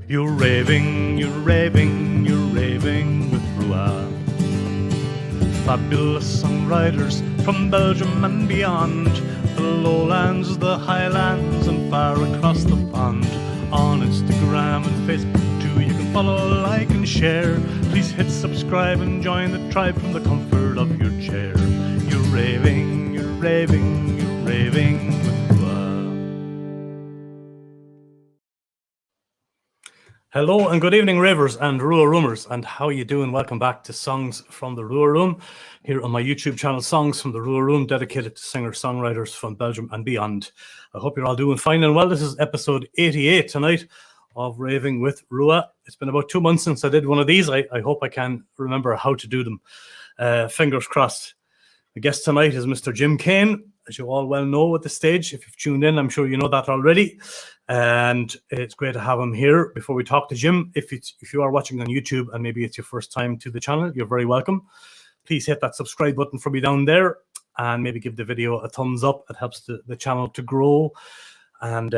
You're raving, you're raving, you're raving with RWR. Fabulous songwriters from Belgium and beyond, the lowlands, the highlands, and far across the pond. On Instagram and Facebook too, you can follow, like, and share. Please hit subscribe and join the tribe from the comfort of your chair. You're raving, you're raving, you're raving with RWR. Hello and good evening, ravers and RWR roomers, and how are you doing? Welcome back to Songs from the RWR Room, here on my YouTube channel, Songs from the RWR Room, dedicated to singer-songwriters from Belgium and beyond. I hope you're all doing fine and well. This is episode 88 tonight of Raving with RWR. It's been about 2 months since I did one of these. I hope I can remember how to do them. Fingers crossed. The guest tonight is Mr. Jim Cain, as you all well know at this stage. If you've tuned in, I'm sure you know that already. And it's great to have him here. Before we talk to Jim, if you are watching on YouTube and maybe it's your first time to the channel, you're very welcome. Please hit that subscribe button for me down there and maybe give the video a thumbs up. It helps the channel to grow, and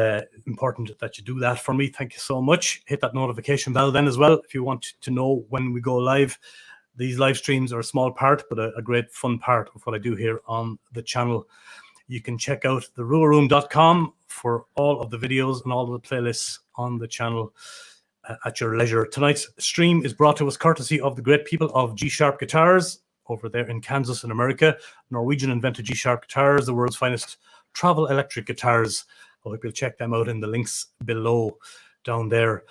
important that you do that for me. Thank you so much. Hit that notification bell then as well if you want to know when we go live. These live streams are a small part, but a great fun part of what I do here on the channel. You can check out therwrroom.com for all of the videos and all of the playlists on the channel at your leisure. Tonight's stream is brought to us courtesy of the great people of G-Sharp Guitars over there in Kansas in America. Norwegian invented G-Sharp Guitars, the world's finest travel electric guitars. I hope you'll check them out in the links below down there.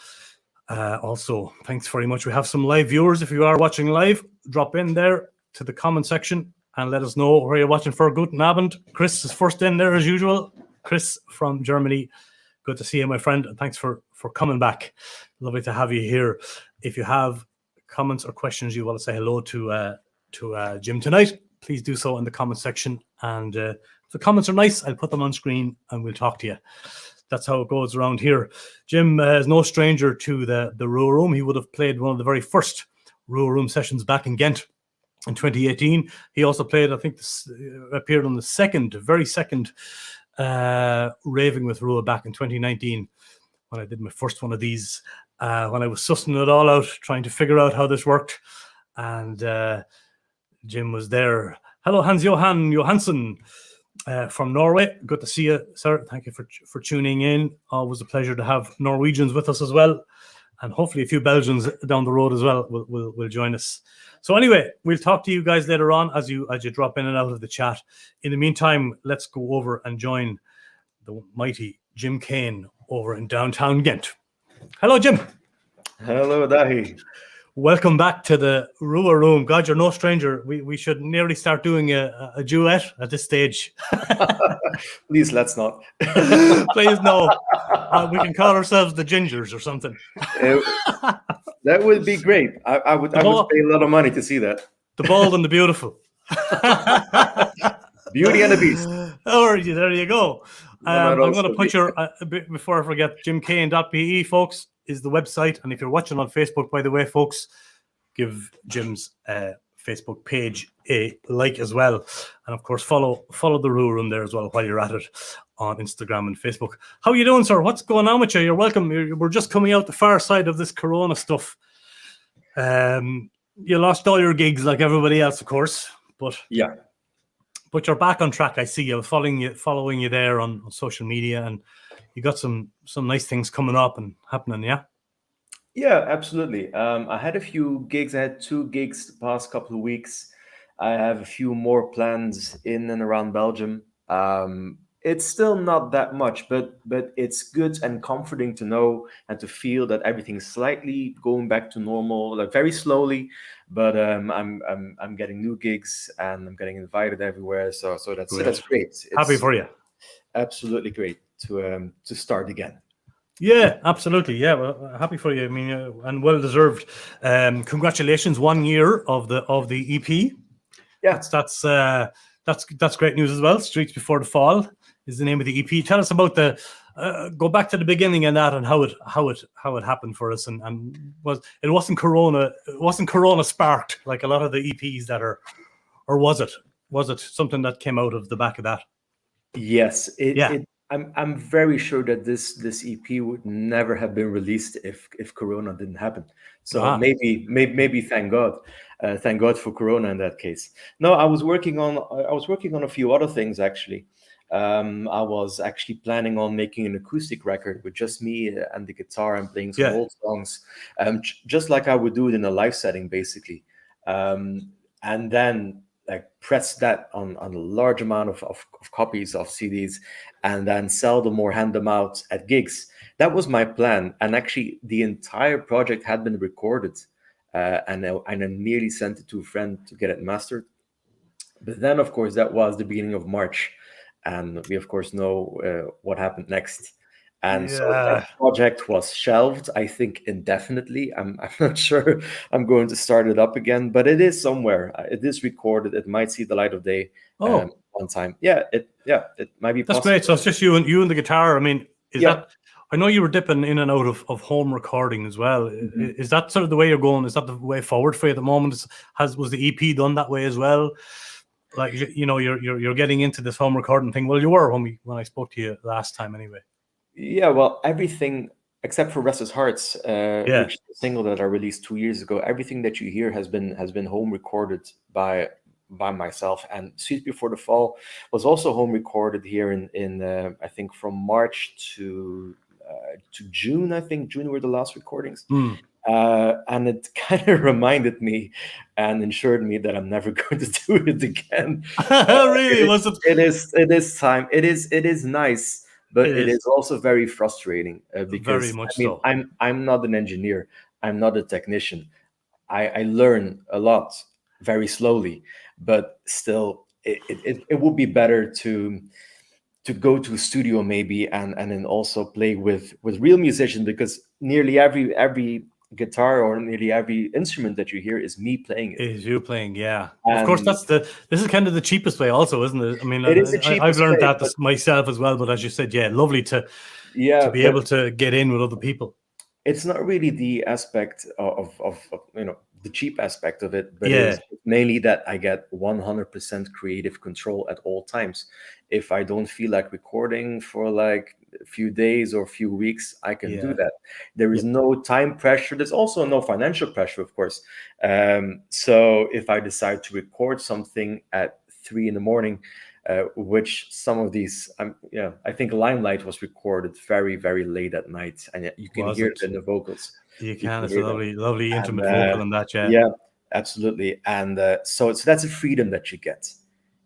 Also, thanks very much. We have some live viewers. If you are watching live, drop in there to the comment section and let us know where you're watching for. Guten Abend. Chris is first in there as usual. Chris from Germany. Good to see you, my friend. And thanks for coming back. Lovely to have you here. If you have comments or questions you want to say hello to Jim tonight, please do so in the comment section. And if the comments are nice, I'll put them on screen and we'll talk to you. That's how it goes around here. Jim is no stranger to the RWR Room. He would have played one of the very first RWR Room sessions back in Ghent in 2018. He also played, I think, appeared on the very second Raving with RWR back in 2019 when I did my first one of these, when I was sussing it all out, trying to figure out how this worked. And Jim was there. Hello, Hans-Johan Johansson. From Norway. Good to see you, sir. Thank you for tuning in. Always a pleasure to have Norwegians with us as well. And hopefully a few Belgians down the road as well will join us. So anyway, we'll talk to you guys later on as you drop in and out of the chat. In the meantime, let's go over and join the mighty Jim Cain over in downtown Ghent. Hello, Jim. Hello, Dahi. Welcome back to the RWR Room. God, you're no stranger. We should nearly start doing a duet at this stage. Please, let's not. Please, no. We can call ourselves the Gingers or something. That would be great. I would pay a lot of money to see that. The Bold and the Beautiful. Beauty and the Beast. Oh, there you go. I'm going to put your, before I forget, jimcain.be, folks, is the website. And if you're watching on Facebook, by the way, folks, give Jim's Facebook page a like as well. And of course, follow the RWR Room there as well while you're at it on Instagram and Facebook. How are you doing, sir? What's going on with you? You're welcome. We're just coming out the far side of this Corona stuff. You lost all your gigs like everybody else, of course. But yeah. But you're back on track. I see you following you there on social media, and you got some nice things coming up and happening, yeah? Yeah, absolutely. I had a few gigs. I had 2 gigs the past couple of weeks. I have a few more plans in and around Belgium. It's still not that much, but it's good and comforting to know and to feel that everything's slightly going back to normal, like very slowly. But I'm getting new gigs and I'm getting invited everywhere. So that's great. It's happy for you. Absolutely great to start again. Yeah, absolutely. Yeah, well, happy for you. I mean, and well deserved. Congratulations, 1 year of the EP. Yeah, that's great news as well. Streets Before the Fall is the name of the EP. Tell us about go back to the beginning and that, and how it happened for us, and it wasn't Corona sparked like a lot of the EPs that are, or was it something that came out of the back of that? Yes, it I'm very sure that this EP would never have been released if Corona didn't happen. So Ah, maybe thank God for Corona in that case. No, I was working on a few other things actually. I was actually planning on making an acoustic record with just me and the guitar and playing some yeah. old songs, just like I would do it in a live setting, basically. And then like press that on a large amount of copies of CDs and then sell them or hand them out at gigs. That was my plan. And actually, the entire project had been recorded. And I nearly sent it to a friend to get it mastered. But then, of course, that was the beginning of March. And we, of course, know what happened next. And so that Yeah. project was shelved, I think, indefinitely. I'm not sure I'm going to start it up again, but it is somewhere. It is recorded. It might see the light of day Oh, one time. It might be that's possible. great. So it's just you and the guitar. I mean, is Yeah. that? I know you were dipping in and out of home recording as well. Mhm. Is that sort of the way you're going? Is that the way forward for you at the moment? Was the EP done that way as well? Like you're getting into this home recording thing. Well, you were when I spoke to you last time, anyway. Yeah, well, everything except for Restless Hearts, Yeah. which is a single that I released 2 years ago, everything that you hear has been home recorded by myself. And Sweet Before the Fall was also home recorded here in I think from March to June. I think June were the last recordings. Hmm. And it kind of reminded me and ensured me that I'm never going to do it again. Really? Was it? It is time. It is nice, but It it is is also very frustrating very because I much mean so. I'm not an engineer. I'm not a technician. I learn a lot very slowly, but still, it would be better to go to a studio maybe and then also play with real musicians, because nearly every guitar or nearly every instrument that you hear is me playing it. Is you playing? Yeah. Of course, And this is kind of the cheapest way, also, isn't it? I mean, it is the I've cheapest learned way, that but myself as well. But as you said, yeah, lovely to yeah, be but able to get in with other people. it's not really the aspect of the cheap aspect of it, but it Yeah, is mainly that I get 100% creative control at all times. If I don't feel like recording for like a few days or a few weeks, I can do yeah, that. There yeah. is no time pressure. There's also no financial pressure, of course. So if I decide to record something at 3 in the morning, which some of these, I think Limelight was recorded very, very late at night, and you can Was hear it it? in the vocals. You You can. can It's a hear them, lovely and intimate vocal in that. Yeah. yeah, absolutely. And so that's a freedom that you get,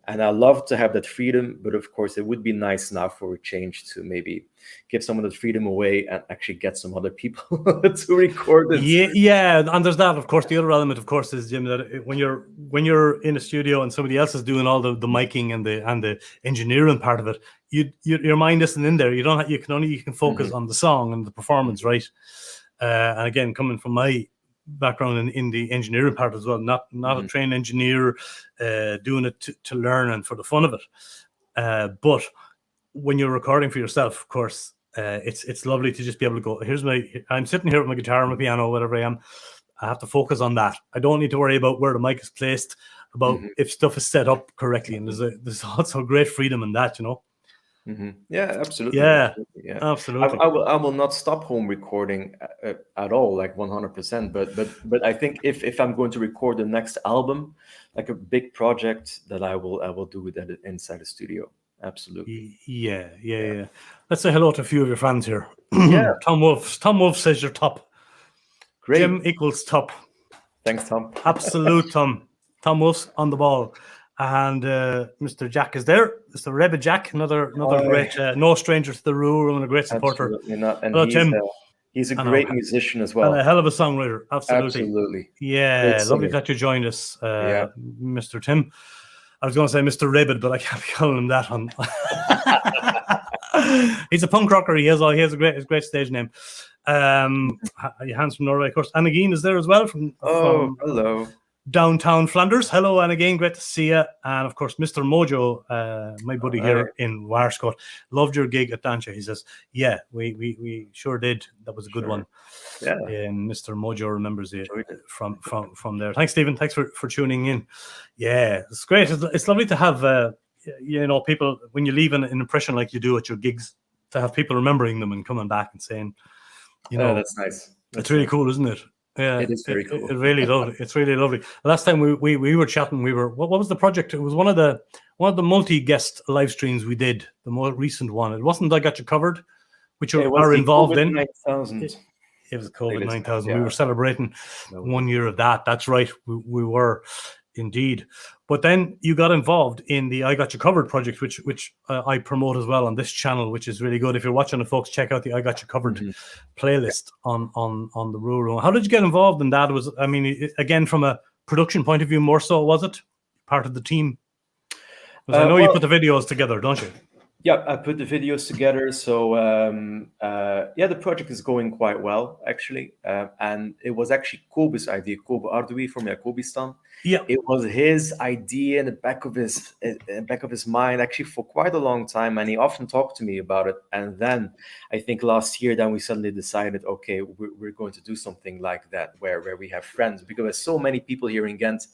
and I love to have that freedom. But of course, it would be nice now for a change to maybe give some of that freedom away and actually get some other people to record it. Yeah, yeah, and there's that. Of course, the other element, of course, is Jim, that when you're in a studio and somebody else is doing all the miking and the engineering part of it, your mind isn't in there. You can focus Mhm, on the song and the performance, mhm, right? And again, coming from my background in the engineering part as well, not a mhm, trained engineer, doing it to learn and for the fun of it. But when you're recording for yourself, of course, it's lovely to just be able to go. I'm sitting here with my guitar and my piano, whatever I am. I have to focus on that. I don't need to worry about where the mic is placed, about mhm, if stuff is set up correctly. And mhm, there's also great freedom in that. Yeah, absolutely, Yeah, absolutely. Yeah, absolutely. I will not stop home recording at all, like 100%. But I think if I'm going to record the next album, like a big project, that I will do it inside the studio. Absolutely. Yeah, yeah, Yeah. yeah. Let's say hello to a few of your fans here. Yeah. Tom Wolf says you're top. Great. Jim equals top. Thanks, Tom. Absolute Tom. Tom Wolf's on the ball. And Mr. Jack is there. Mr. Rebbe Jack, another Hi. great, no stranger to the rule and a great supporter. Absolutely not. And Hello, Tim. he's a And a, great musician as and a well. hell of a songwriter. Absolutely. Absolutely. Great Yeah, lovely singer. that you joined us, Yeah. Mr. Tim. I was going to say Mr. Rebbe, but I can't be calling him that on. He's a punk rocker. He has a great stage name. Hans from Norway, of course. Anna Geen is there as well Oh, from hello. downtown Flanders. Hello, and again, great to see you. And of course, Mr. Mojo, my buddy Hi. here in Warscott, loved your gig at Dancha. He says, "Yeah, we sure did. That was a good Sure. one." Yeah. And Mr. Mojo remembers it Enjoyed it. from there. Thanks, Stephen. Thanks for tuning in. Yeah, it's great. It's lovely to have you know, people, when you leave an impression like you do at your gigs, to have people remembering them and coming back and saying, you know, that's nice. It's really cool, isn't it? Yeah, it is very cool. It really lovely. It's really lovely. Last time we were chatting, what was the project? It was one of the multi-guest live streams we did, the more recent one. It wasn't I Got You Covered, which you are involved in. It was COVID 9000. Yeah. We were celebrating 1 year of that. That's right. We were indeed. But then you got involved in the I Got You Covered project, which I promote as well on this channel, which is really good. If you're watching it, folks, check out the I Got You Covered playlist on the Rural Room. How did you get involved in that? Again, from a production point of view, more so, was it part of the team? Because I know you put the videos together, don't you? Yeah, I put the videos together. So the project is going quite well, actually. And it was actually Kobe's idea, Kobe Ardoui from Yakobistan. Yeah, it was his idea in the back of his mind, actually, for quite a long time, and he often talked to me about it. And then I think last year, then we suddenly decided, okay, we're going to do something like that, where we have friends, because there's so many people here in Ghent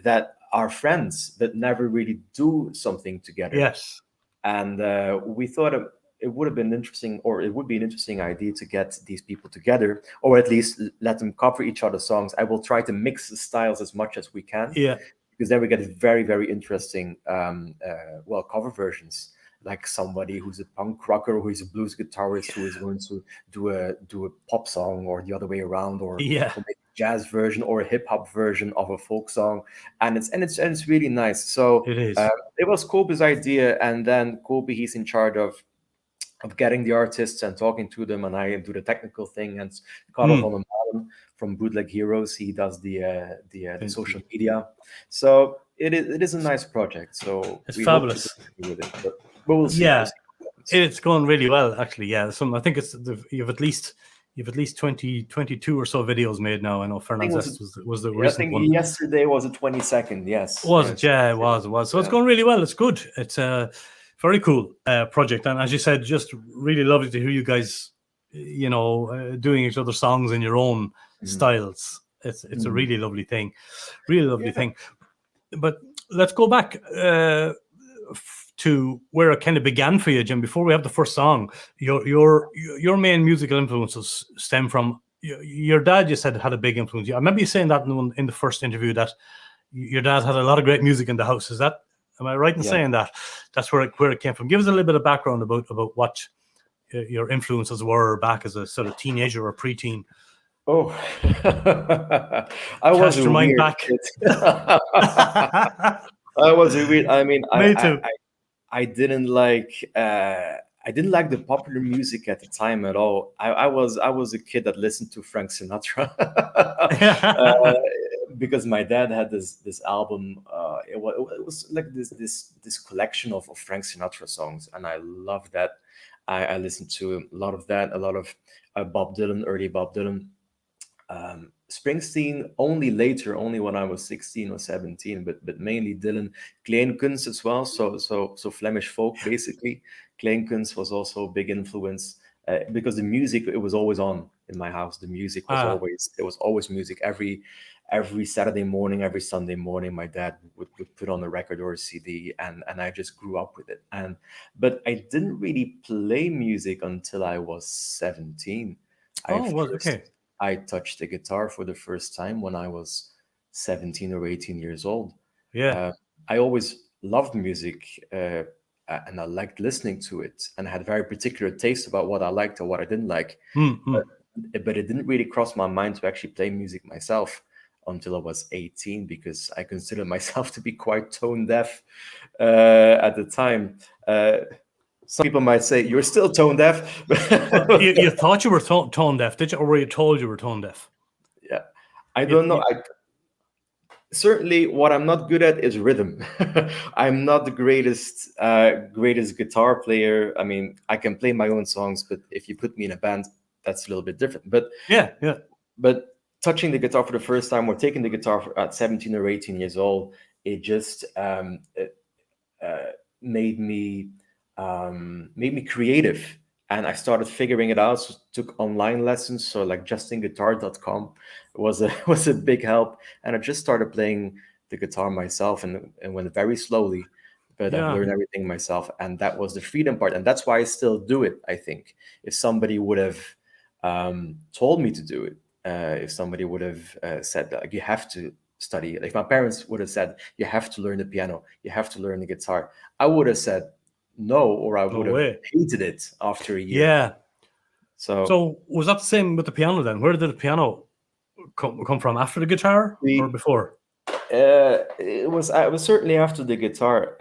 that are friends but never really do something together. Yes. And we thought it would have been interesting, or it would be an interesting idea to get these people together, or at least let them cover each other's songs. I will try to mix the styles as much as we can. Yeah. Because then we get very, very interesting, cover versions. Like somebody who's a punk rocker, who is a blues guitarist, who is going to do a pop song, or the other way around, or make a jazz version or a hip hop version of a folk song, and it's really nice. So it is. It was Kobe's idea, and then Kobe, he's in charge of getting the artists and talking to them, and I do the technical thing. And Carl van den Malen from Bootleg Heroes, he does the social media. So it is a nice project. So it's fabulous. With it, but we'll see. Yeah, it's going really well, actually. Yeah, I think you've at least 22 or so videos made now. I know Fernandez was the recent one. Yesterday was the 22nd. Yes, was it? Yeah, it was. So it's going really well. It's good. It's very cool project, and as you said, just really lovely to hear you guys, doing each other's songs in your own styles. It's a really lovely thing, thing. But let's go back to where it kind of began for you, Jim. Before we have the first song, your main musical influences stem from your dad. You said had a big influence. I remember you saying that in the first interview, that your dad had a lot of great music in the house. Am I right in saying that? That's where it came from. Give us a little bit of background about what your influences were back as a sort of teenager or preteen. Oh, I was a weird kid. I was a weird. I mean, me too. I didn't like the popular music at the time at all. I was a kid that listened to Frank Sinatra. Because my dad had this album. It was like this collection of Frank Sinatra songs, and I loved that. I listened to a lot of that, a lot of Bob Dylan, early Bob Dylan. Springsteen only when I was 16 or 17, but mainly Dylan. Kleinkunst as well, so Flemish folk basically. Kleinkunst was also a big influence, because the music, it was always on in my house. The music was there was always music every Saturday morning, every Sunday morning. My dad would put on a record or a CD, and I just grew up with it. But I didn't really play music until I was 17. I touched the guitar for the first time when I was 17 or 18 years old. Yeah. I always loved music, and I liked listening to it, and I had a very particular taste about what I liked or what I didn't like. But it didn't really cross my mind to actually play music myself until I was 18, because I considered myself to be quite tone deaf at the time. Some people might say you're still tone deaf. You thought you were tone deaf, did you, or were you told you were tone deaf? Yeah, I don't know. Certainly, what I'm not good at is rhythm. I'm not the greatest guitar player. I mean, I can play my own songs, but if you put me in a band, that's a little bit different. But But touching the guitar for the first time, or taking the guitar at 17 or 18 years old, it just made me creative, and I started figuring it out. So took online lessons, so like justinguitar.com was a big help, and I just started playing the guitar myself, and went very slowly. but I've Yeah. learned everything myself, and that was the freedom part, and that's why I still do it. I think if somebody would have told me to do it, if somebody would have said that, like, you have to study, like my parents would have said, you have to learn the piano, you have to learn the guitar, I would have said no, or I No would have way. hated it after a year. Yeah. So So was that the same with the piano then? Where did the piano come from? After the guitar or before? it was certainly after the guitar.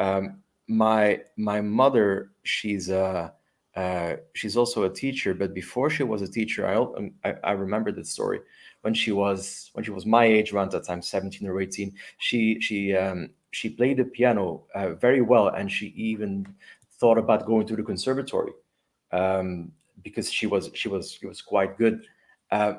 My mother, she's also a teacher, but before she was a teacher, I remember this story. When she was my age, around that time, 17 or 18, she played the piano very well, and she even thought about going to the conservatory, because she was quite good.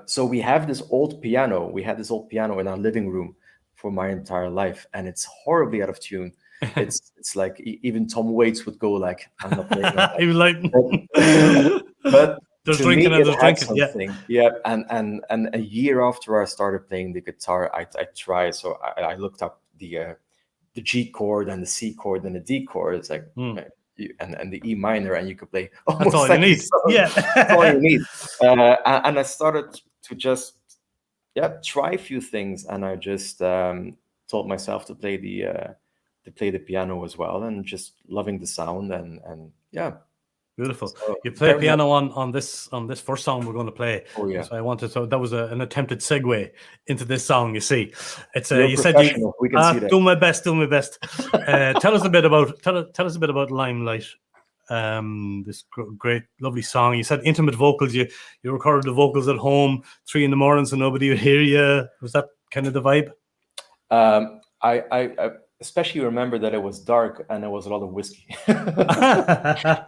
So we have this old piano. We had this old piano in our living room for my entire life, and it's horribly out of tune. It's like even Tom Waits would go like, "I'm not playing on He was like, that." But there's to me, drinking and it there's had drinking. Yeah. something. Yeah, and a year after I started playing the guitar, I tried. So I looked up the G chord and the C chord and the D chord. It's like, and the E minor, and you could play That's almost all you like a need. song. Yeah. That's all you need. And I started to just try a few things, and I just taught myself to play the piano as well, and just loving the sound, and yeah. Beautiful. So You play very much. piano on this first song we're going to play. Oh yeah, So I wanted to. That was an attempted segue into this song. You see, it's you're you said you. professional. We can see that. Do my best. Do my best. Tell us a bit about Limelight. This great, lovely song. You said intimate vocals. You recorded the vocals at home, 3 a.m, so nobody would hear you. Was that kind of the vibe? I especially remember that it was dark and there was a lot of whiskey.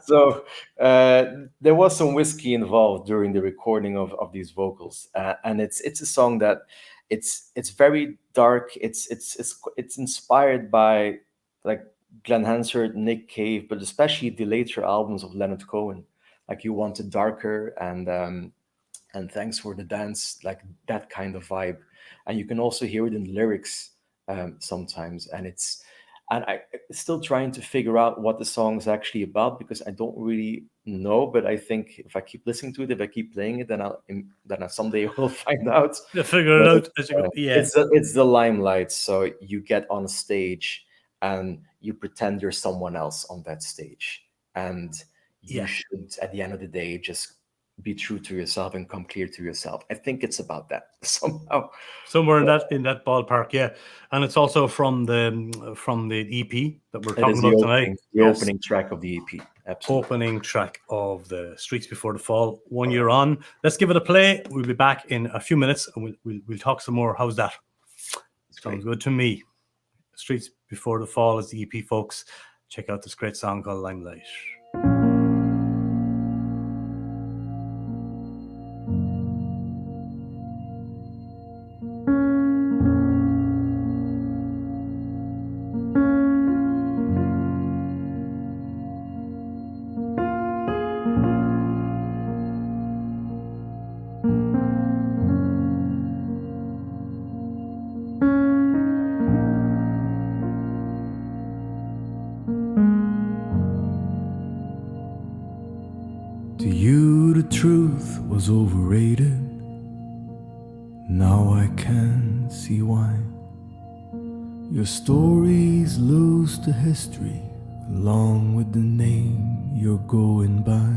So there was some whiskey involved during the recording of these vocals, and it's a song that it's very dark. It's inspired by like Glenn Hansard, Nick Cave, but especially the later albums of Leonard Cohen, like You Want It Darker and Thanks for the Dance, like that kind of vibe. And you can also hear it in the lyrics sometimes. And I still trying to figure out what the song is actually about, because I don't really know. But I think if I keep listening to it, if I keep playing it, then I someday will find out. You figure it But out as you go. Yeah. it's the limelight. So you get on stage and you pretend you're someone else on that stage, and you should, at the end of the day, just be true to yourself and come clear to yourself. I think it's about that somehow. Somewhere in that ballpark, yeah. And it's also from the EP that we're It talking is about tonight. the opening track of the EP. Absolutely. Opening track of the Streets Before the Fall. 1 year on. Let's give it a play. We'll be back in a few minutes, and we'll talk some more. How's that? Sounds good to me. Streets Before the Fall is the EP, folks. Check out this great song called Limelight. To you the truth was overrated. Now I can see why. Your stories lose to history, along with the name you're going by.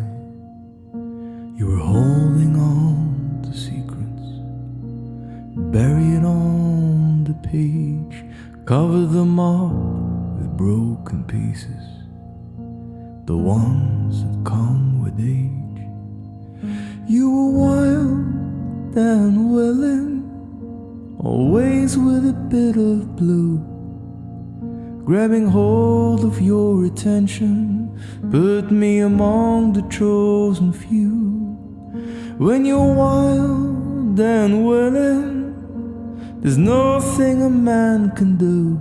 You were holding on to secrets, buried on the page, cover them up with broken pieces, the ones that come with age. You were wild and willing, always with a bit of blue, grabbing hold of your attention, put me among the chosen few. When you're wild and willing, there's nothing a man can do.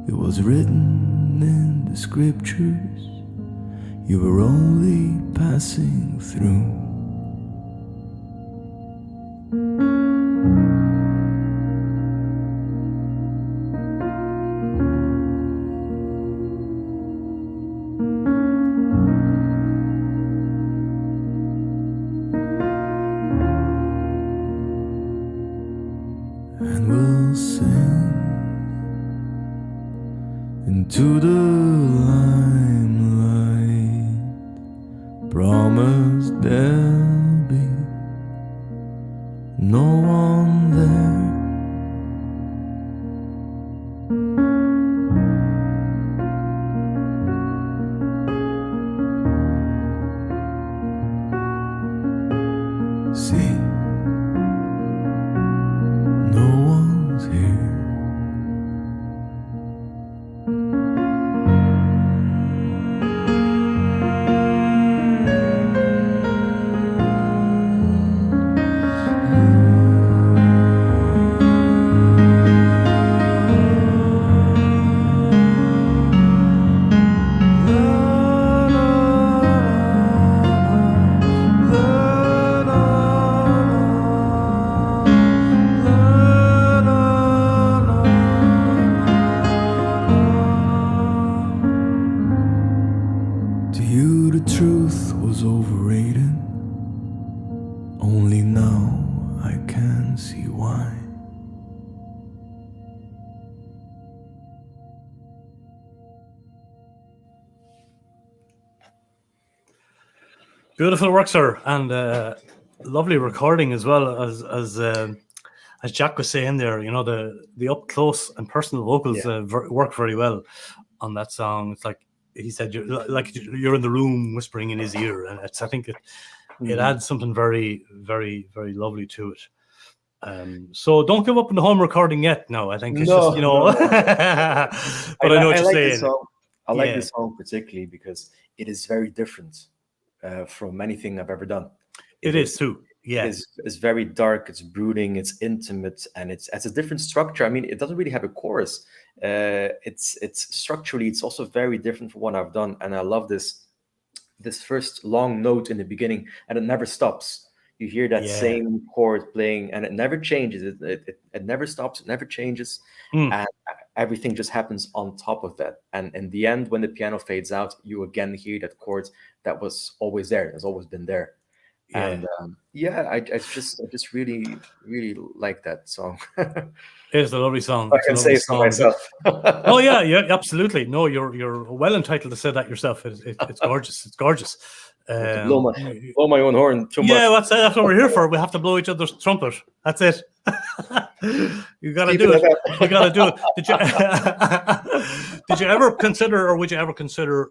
It was written in the scriptures, you were only passing through. into the limelight. Promise there'll be no one there. See, no one's here. To you the truth was overrated. Only now I can see why. Beautiful work, sir, and lovely recording as well as Jack was saying there. You know, the up close and personal vocals work very well on that song. It's like he said, you're in the room whispering in his ear, and I think it adds something very, very, very lovely to it. So don't give up on the home recording yet. No, I think it's just, you know. But I know what you're saying. I like this song particularly because it is very different from anything I've ever done. It is too. Yeah, it's very dark. It's brooding. It's intimate, and it's a different structure. I mean, it doesn't really have a chorus. It's structurally, it's also very different from what I've done, and I love this first long note in the beginning, and it never stops. You hear that same chord playing, and it never changes. It never stops. It never changes, and everything just happens on top of that. And in the end, when the piano fades out, you again hear that chord that was always there. Has always been there. And I just really like that song. It is a lovely song. I can say it for myself. Oh yeah, absolutely. No, you're well entitled to say that yourself. It's gorgeous. It's gorgeous. Blow my own horn too much. Yeah, that's what we're here for. We have to blow each other's trumpet. That's it. You gotta do it. You gotta do it. Did you ever consider, or would you ever consider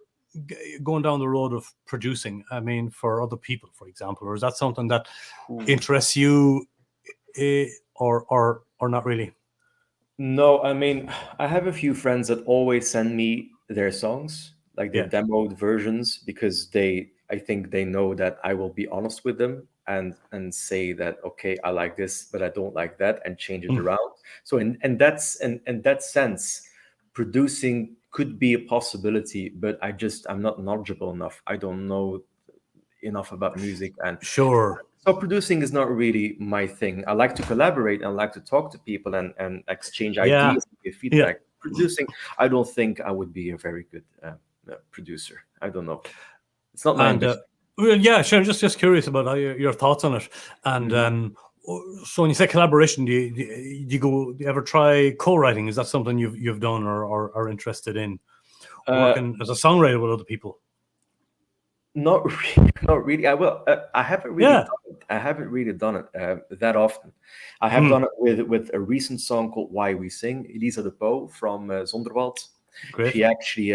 going down the road of producing? I mean, for other people, for example, or is that something that interests you, or not really? No, I mean, I have a few friends that always send me their songs, like their demoed versions, because I think they know that I will be honest with them and say that, okay, I like this, but I don't like that, and change it around. So in that sense, producing could be a possibility, but I'm not knowledgeable enough. I don't know enough about music, and sure. So producing is not really my thing. I like to collaborate and I like to talk to people and exchange ideas and give feedback. Yeah. Producing, I don't think I would be a very good producer. I don't know. It's not my ambition. Well, yeah, sure. I'm just curious about your thoughts on it. And so when you say collaboration, do you ever try co-writing? Is that something you've done or are interested in? Working as a songwriter with other people? Not really. I haven't really. Yeah. I haven't really done it that often. I have done it with a recent song called "Why We Sing." Elisa de Pauw from Zonderwald. Great. She actually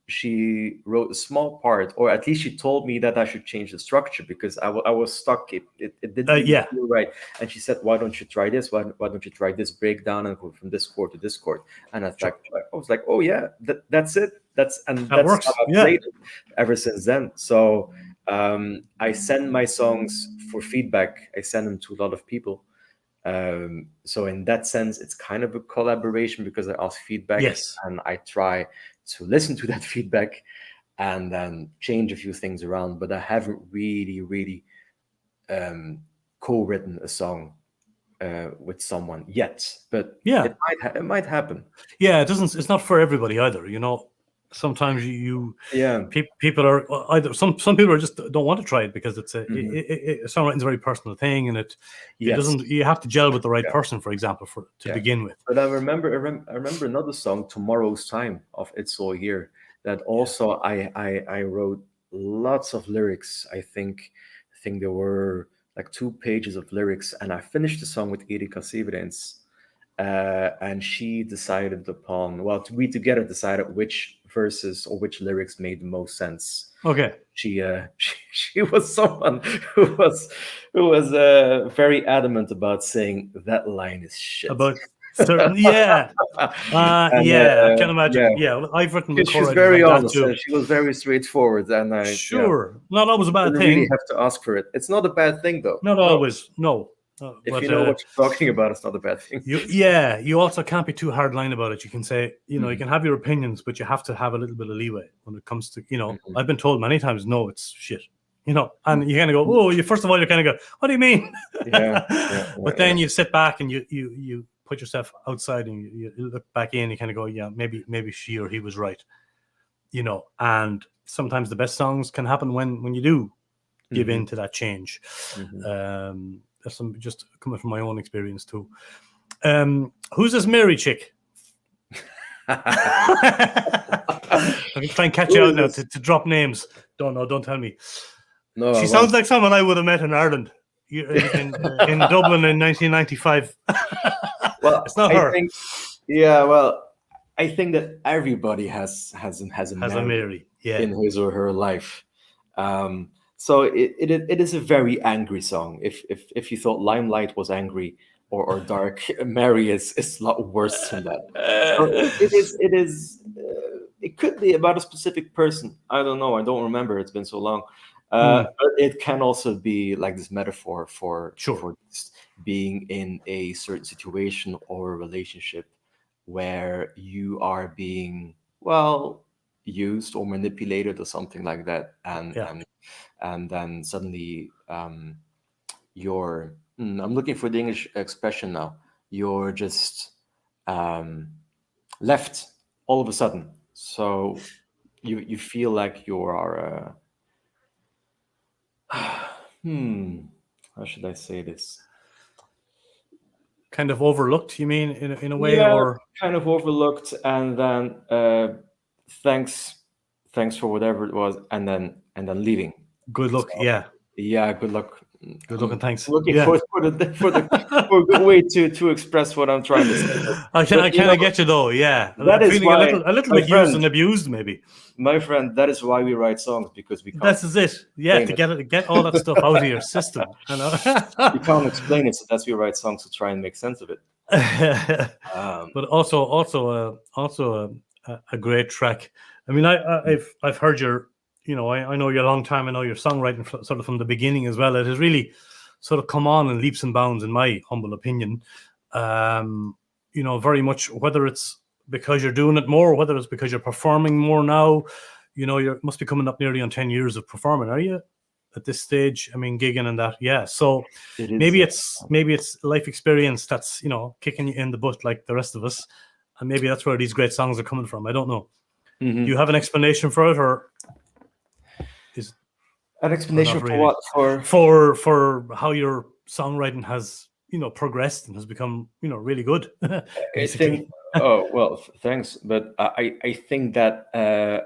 she wrote a small part, or at least she told me that I should change the structure because I was stuck. It didn't really feel right. And she said, "Why don't you try this? Why don't you try this breakdown and go from this chord to this chord?" And I was like, "Oh yeah, that's it. That's works. How I've played it ever since then." So I send my songs for feedback. I send them to a lot of people. So in that sense, it's kind of a collaboration because I ask feedback and I try to listen to that feedback and then change a few things around. But I haven't really co-written a song with someone yet. But it might happen. Yeah, it's not for everybody either, you know. Sometimes you Yeah. people are either some people are just don't want to try it because it's Mhm. songwriting is a very personal thing, and it Yes. doesn't. You have to gel with the right Yeah. person, for example, to Yeah. begin with. But I remember another song, "Tomorrow's Time" of It's All Here, that also I wrote lots of lyrics. I think there were like 2 pages of lyrics, and I finished the song with Erika Severens. And she decided upon, well, we together decided which verses or which lyrics made the most sense. Okay. She was someone who was very adamant about saying that line is shit. About certain, yeah, And, yeah, I can imagine. yeah, Yeah, well, I've written with she's co-writers very like that honest, too. and she was very straightforward. And Sure, not always a bad didn't thing. really have to ask for it. It's not a bad thing, though. Not always, no. If But you know what you're talking about, it's not a bad thing. you also can't be too hard line about it. You can say, you Mm-hmm. can have your opinions, but you have to have a little bit of leeway when it comes to, Mm-hmm. I've been told many times, no, it's shit, and you kind of go, oh, you first of all, you kind of go, what do you mean? But then you sit back and you put yourself outside and you look back in, you kind of go, yeah, maybe she or he was right, and sometimes the best songs can happen when you do give in to that change. Mm-hmm. That's just coming from my own experience too. Who's this Mary chick? I'm going to try and catch you out now to drop names. Don't know, don't tell me. No, she sounds like someone I would have met in Ireland in Dublin in 1995. Well, it's not her. I think that everybody has a Mary, yeah, in his or her life. So it is a very angry song. If you thought Limelight was angry or dark, Mary is a lot worse than that. So it could be about a specific person. I don't know. I don't remember. It's been so long. But it can also be like this metaphor for just being in a certain situation or a relationship where you are being, well, used or manipulated or something like that, and then suddenly you're I'm looking for the English expression now. You're just left all of a sudden. So you feel like you are how should I say this? Kind of overlooked, you mean, in a way, yeah, or kind of overlooked, and then thanks for whatever it was, and then leaving. good luck. So, yeah, good luck. Good luck and thanks. Looking for a good way to express what I'm trying to say. I kind of get you though. Yeah, that I'm is feeling why, a little my bit friend, used and abused, maybe. My friend, that is why we write songs, because we can't. That's it. Yeah, to get all that stuff out of your system. You can't explain it, so that's why we write songs to try and make sense of it. But also a great track. I mean, I've heard your, I know you a long time. I know your songwriting sort of from the beginning as well. It has really sort of come on in leaps and bounds, in my humble opinion. Very much, whether it's because you're doing it more, or whether it's because you're performing more now. You must be coming up nearly on 10 years of performing, are you? At this stage, I mean, gigging and that, yeah. So maybe it's life experience that's kicking you in the butt like the rest of us, and maybe that's where these great songs are coming from. I don't know. Mm-hmm. Do you have an explanation for it, or is an explanation for really? What? For how your songwriting has progressed and has become really good. I think. Oh well, thanks, but I think that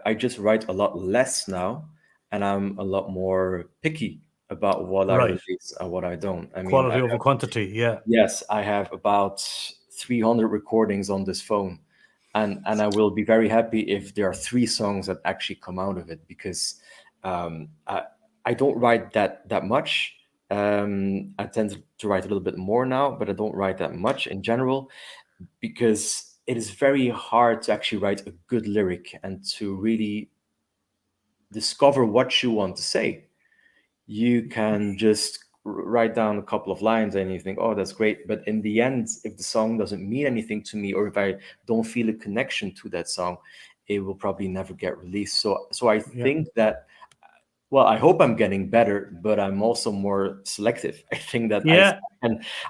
I just write a lot less now. And I'm a lot more picky about what I release and what I don't. I mean, quality over quantity, yeah. Yes, I have about 300 recordings on this phone, and I will be very happy if there are 3 songs that actually come out of it, because I don't write that much. I tend to write a little bit more now, but I don't write that much in general, because it is very hard to actually write a good lyric and to really discover what you want to say. You can just write down a couple of lines and you think, oh, that's great. But in the end, if the song doesn't mean anything to me, or if I don't feel a connection to that song, it will probably never get released. So I think that, well, I hope I'm getting better, but I'm also more selective. I think that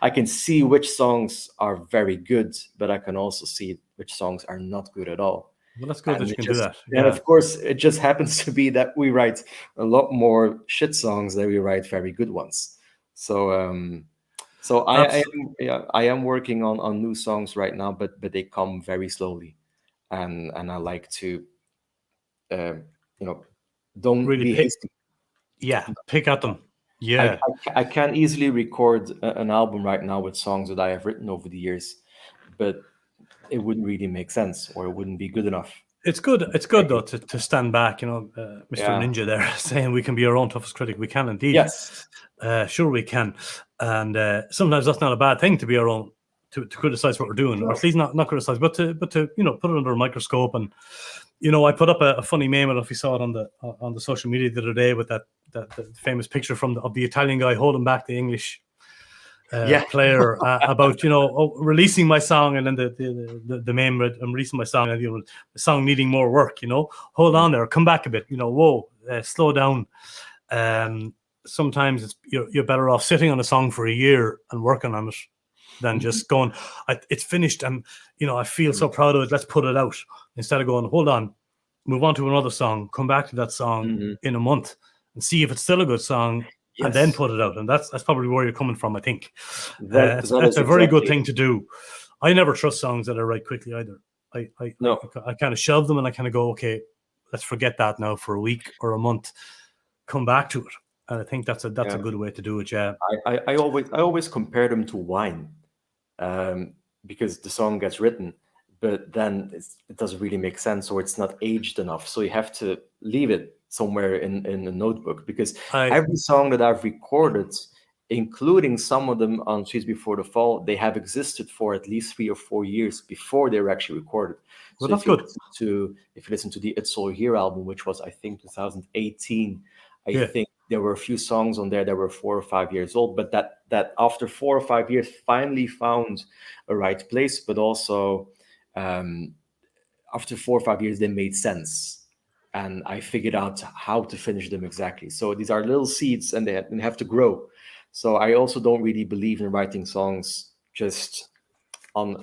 I can see which songs are very good, but I can also see which songs are not good at all. Well, that's good And that you it can do just, that. and Yeah. of course, it just happens to be that we write a lot more shit songs than we write very good ones. So, so I am, yeah, I am working on new songs right now, but they come very slowly, and I like to, um, you know, don't Really be hasty. pick at them. I, Yeah. I can easily record an album right now with songs that I have written over the years, but it wouldn't really make sense, or it wouldn't be good enough. It's good. It's good though to stand back. You know, Mr. Yeah. Ninja there saying we can be our own toughest critic. We can indeed. Yes. Sure we can. And sometimes that's not a bad thing to be our own to criticize what we're doing, or at least not criticize, but to put it under a microscope. And I put up a funny meme. I don't know if you saw it on the social media the other day with that the famous picture of the Italian guy holding back the English player about releasing my song, and then the meme read, I'm releasing my song, and the song needing more work. Hold on there, come back a bit. Whoa, slow down. Sometimes you're better off sitting on a song for a year and working on it than just going, it's finished, and I feel so proud of it, let's put it out, instead of going, hold on, move on to another song, come back to that song in a month and see if it's still a good song. Yes. And then put it out. And that's probably where you're coming from, I think. That's a very good thing to do. I never trust songs that I write quickly either. I kind of shelve them, and I kind of go, okay, let's forget that now for a week or a month, come back to it. And I think that's a good way to do it. Yeah. I always compare them to wine, because the song gets written, but then it doesn't really make sense, or it's not aged enough. So you have to leave it somewhere in a notebook, because every song that I've recorded, including some of them on Sweets Before the Fall, they have existed for at least 3 or 4 years before they were actually recorded. Well, so that's good. If you listen to the It's All Here album, which was, I think, 2018, I think there were a few songs on there that were 4 or 5 years old, but that after 4 or 5 years finally found a right place, but also after 4 or 5 years they made sense. And I figured out how to finish them exactly. So these are little seeds, and they have to grow. So I also don't really believe in writing songs just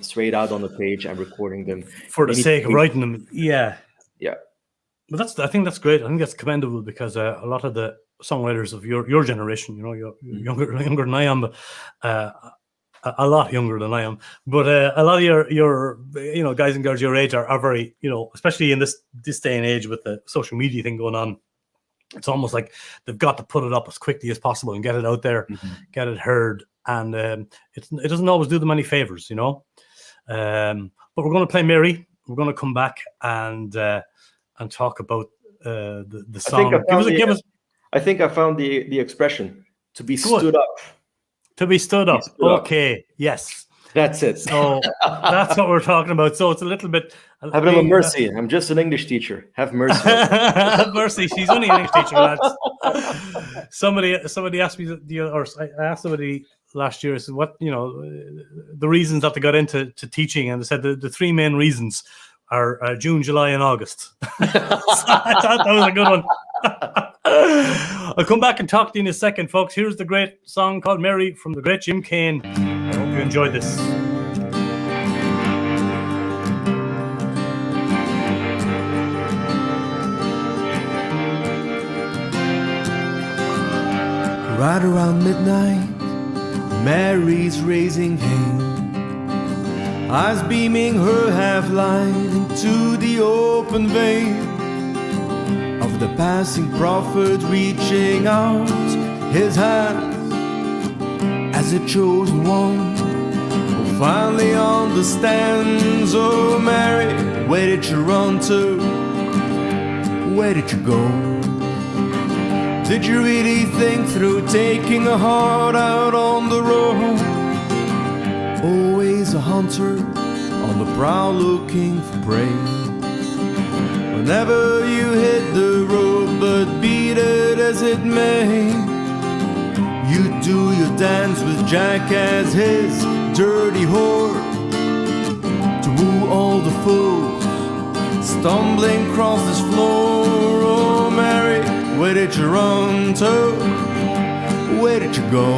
straight out on the page and recording them for the sake of writing them. Yeah. But I think that's great. I think that's commendable, because a lot of the songwriters of your generation, you're younger than I am, but a lot younger than I am, but a lot of your guys and girls your age are very, especially in this day and age with the social media thing going on, it's almost like they've got to put it up as quickly as possible and get it out there, get it heard, and it doesn't always do them any favors, but we're going to play Mary. We're going to come back and talk about the song. I think I found the expression, to be stood up. To be stood up. Okay. Yes. That's it. So that's what we're talking about. So it's a little bit. Have a little mercy. I'm just an English teacher. Have mercy. Have mercy. She's only an English teacher, lads. Somebody asked me, I asked somebody last year, I said, what, the reasons that they got into teaching, and they said the 3 main reasons are June, July, and August. So I thought that was a good one. I'll come back and talk to you in a second, folks. Here's the great song called Mary from the great Jim Cain. I hope you enjoyed this. Right around midnight, Mary's raising Cain, eyes beaming her half-light into the open vein of the passing prophet, reaching out his hand as a chosen one who finally understands. Oh Mary, where did you run to? Where did you go? Did you really think through taking a heart out on the road? Always a hunter on the prowl looking for prey. Whenever you hit the road, but beat it as it may, you do your dance with Jack as his dirty whore, to woo all the fools stumbling across this floor. Oh Mary, where did you run to? Where did you go?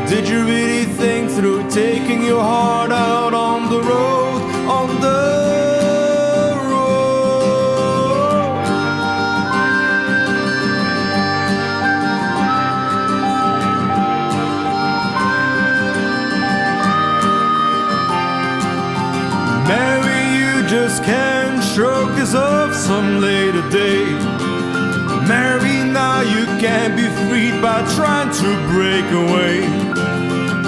Did you really think through taking your heart out on the road? On the and stroke us of some later day. Mary, now you can't be freed by trying to break away.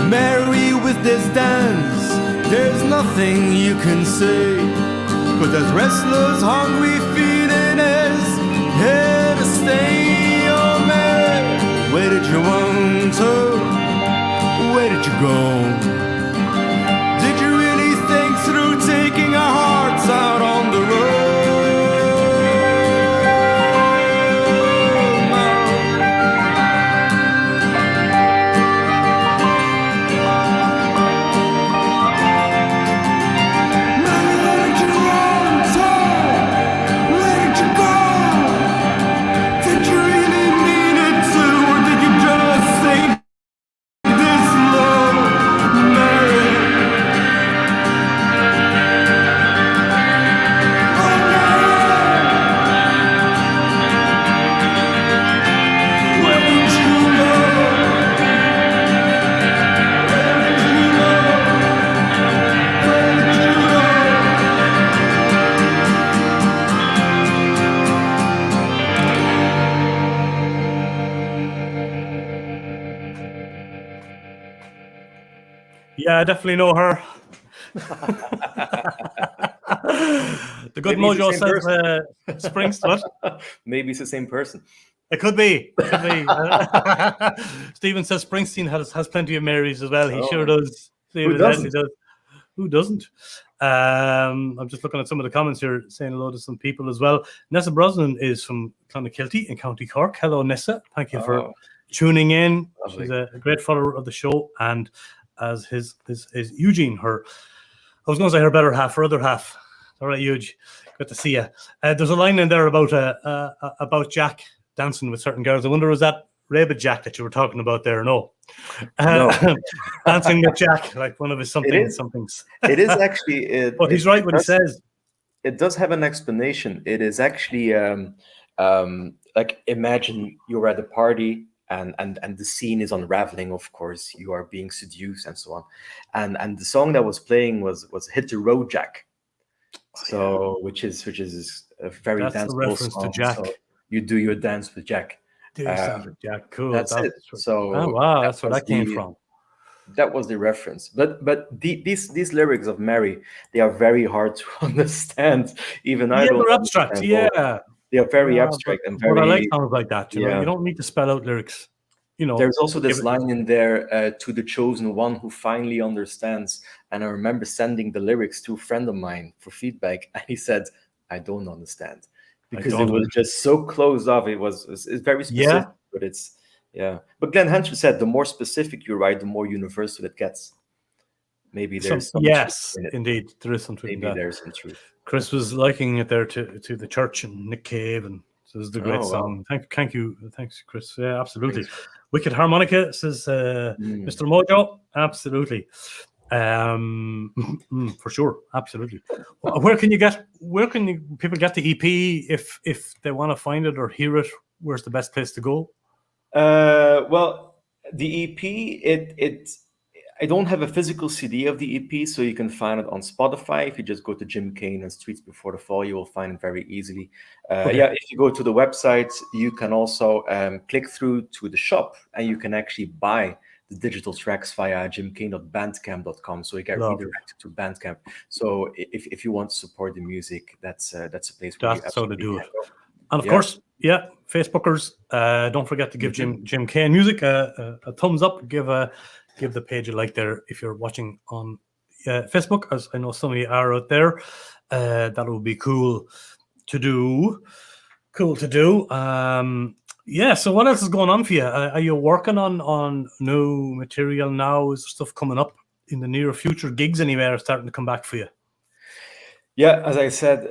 Mary, with this dance, there's nothing you can say, 'cause as restless, hungry feeling is here to stay. Oh Mary, where did you want to? Where did you go? Did you really think through taking our hearts out on the road? Yeah, I definitely know her. The good Maybe mojo it's the same says Springsteen. Maybe it's the same person. It could be. It could be. Stephen says Springsteen has plenty of Marys as well. He sure does. Who doesn't? He does. Who doesn't? I'm just looking at some of the comments here, saying hello to some people as well. Nessa Brosnan is from Clonakilty in County Cork. Hello, Nessa. Thank you for tuning in. Lovely. She's a great follower of the show, and as his Eugene, her, I was going to say her better half, her other half. All right, Euge, good to see you. There's a line in there about Jack dancing with certain girls. I wonder, was that Rabbit Jack that you were talking about there? No. Dancing with Jack, like one of his somethings. It is actually. But he's right when he says. It does have an explanation. It is actually like, imagine you're at a party and the scene is unraveling. Of course, you are being seduced and so on. And the song that was playing was "Hit the Road, Jack." So, which is a very danceable reference song. to Jack. So you do your dance with Jack. Jack, cool. That's it. So, oh, wow, that's where that came from. That was the reference. But these lyrics of Mary, they are very hard to understand. Even I don't. They're abstract. Yeah, they are very abstract and very. But I like songs like that. You know, you don't need to spell out lyrics. You know, there's also this line in there, to the chosen one who finally understands. And I remember sending the lyrics to a friend of mine for feedback, and he said, "I don't understand," because it was just so closed off. It's very specific, but it's But Glenn Hansard said, the more specific you write, the more universal it gets. Maybe there's some yes, truth in it. Indeed, there is some truth. Maybe there's some truth. Chris was liking it there to the church and Nick Cave, and so this is the great song. Wow. Thank you, thanks, Chris. Yeah, absolutely. Thanks. Wicked Harmonica says Mr. Mojo. Absolutely, for sure, absolutely. Where can people get the EP if they want to find it or hear it? Where's the best place to go? Well, the EP, I don't have a physical CD of the EP, so you can find it on Spotify. If you just go to Jim Cain and Streets Before the Fall, you will find it very easily. If you go to the website, you can also click through to the shop, and you can actually buy the digital tracks via jimcain.bandcamp.com. So you get redirected to Bandcamp. So if you want to support the music, that's a place where that's how to do it. And of course, Facebookers, don't forget to give Jim Cain Music a thumbs up. Give the page a like there if you're watching on Facebook, as I know some of you are out there. That would be cool to do. So what else is going on for you? Are you working on new material now? Is there stuff coming up in the near future? Gigs anywhere starting to come back for you? Yeah, as I said,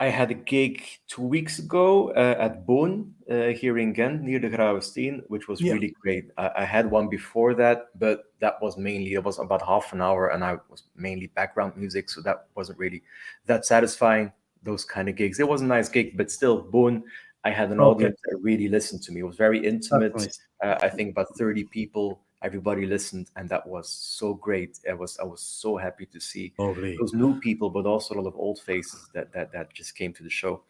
I had a gig 2 weeks ago at Boon here in Ghent, near the Grauwesteen, which was really great. I had one before that, but it was about half an hour, and I was mainly background music, so that wasn't really that satisfying, those kind of gigs. It was a nice gig, but still, Boon, I had an audience that really listened to me. It was very intimate. Nice. I think about 30 people everybody listened, and that was so great. I was so happy to see Lovely. those new people, but also a lot of old faces that just came to the show.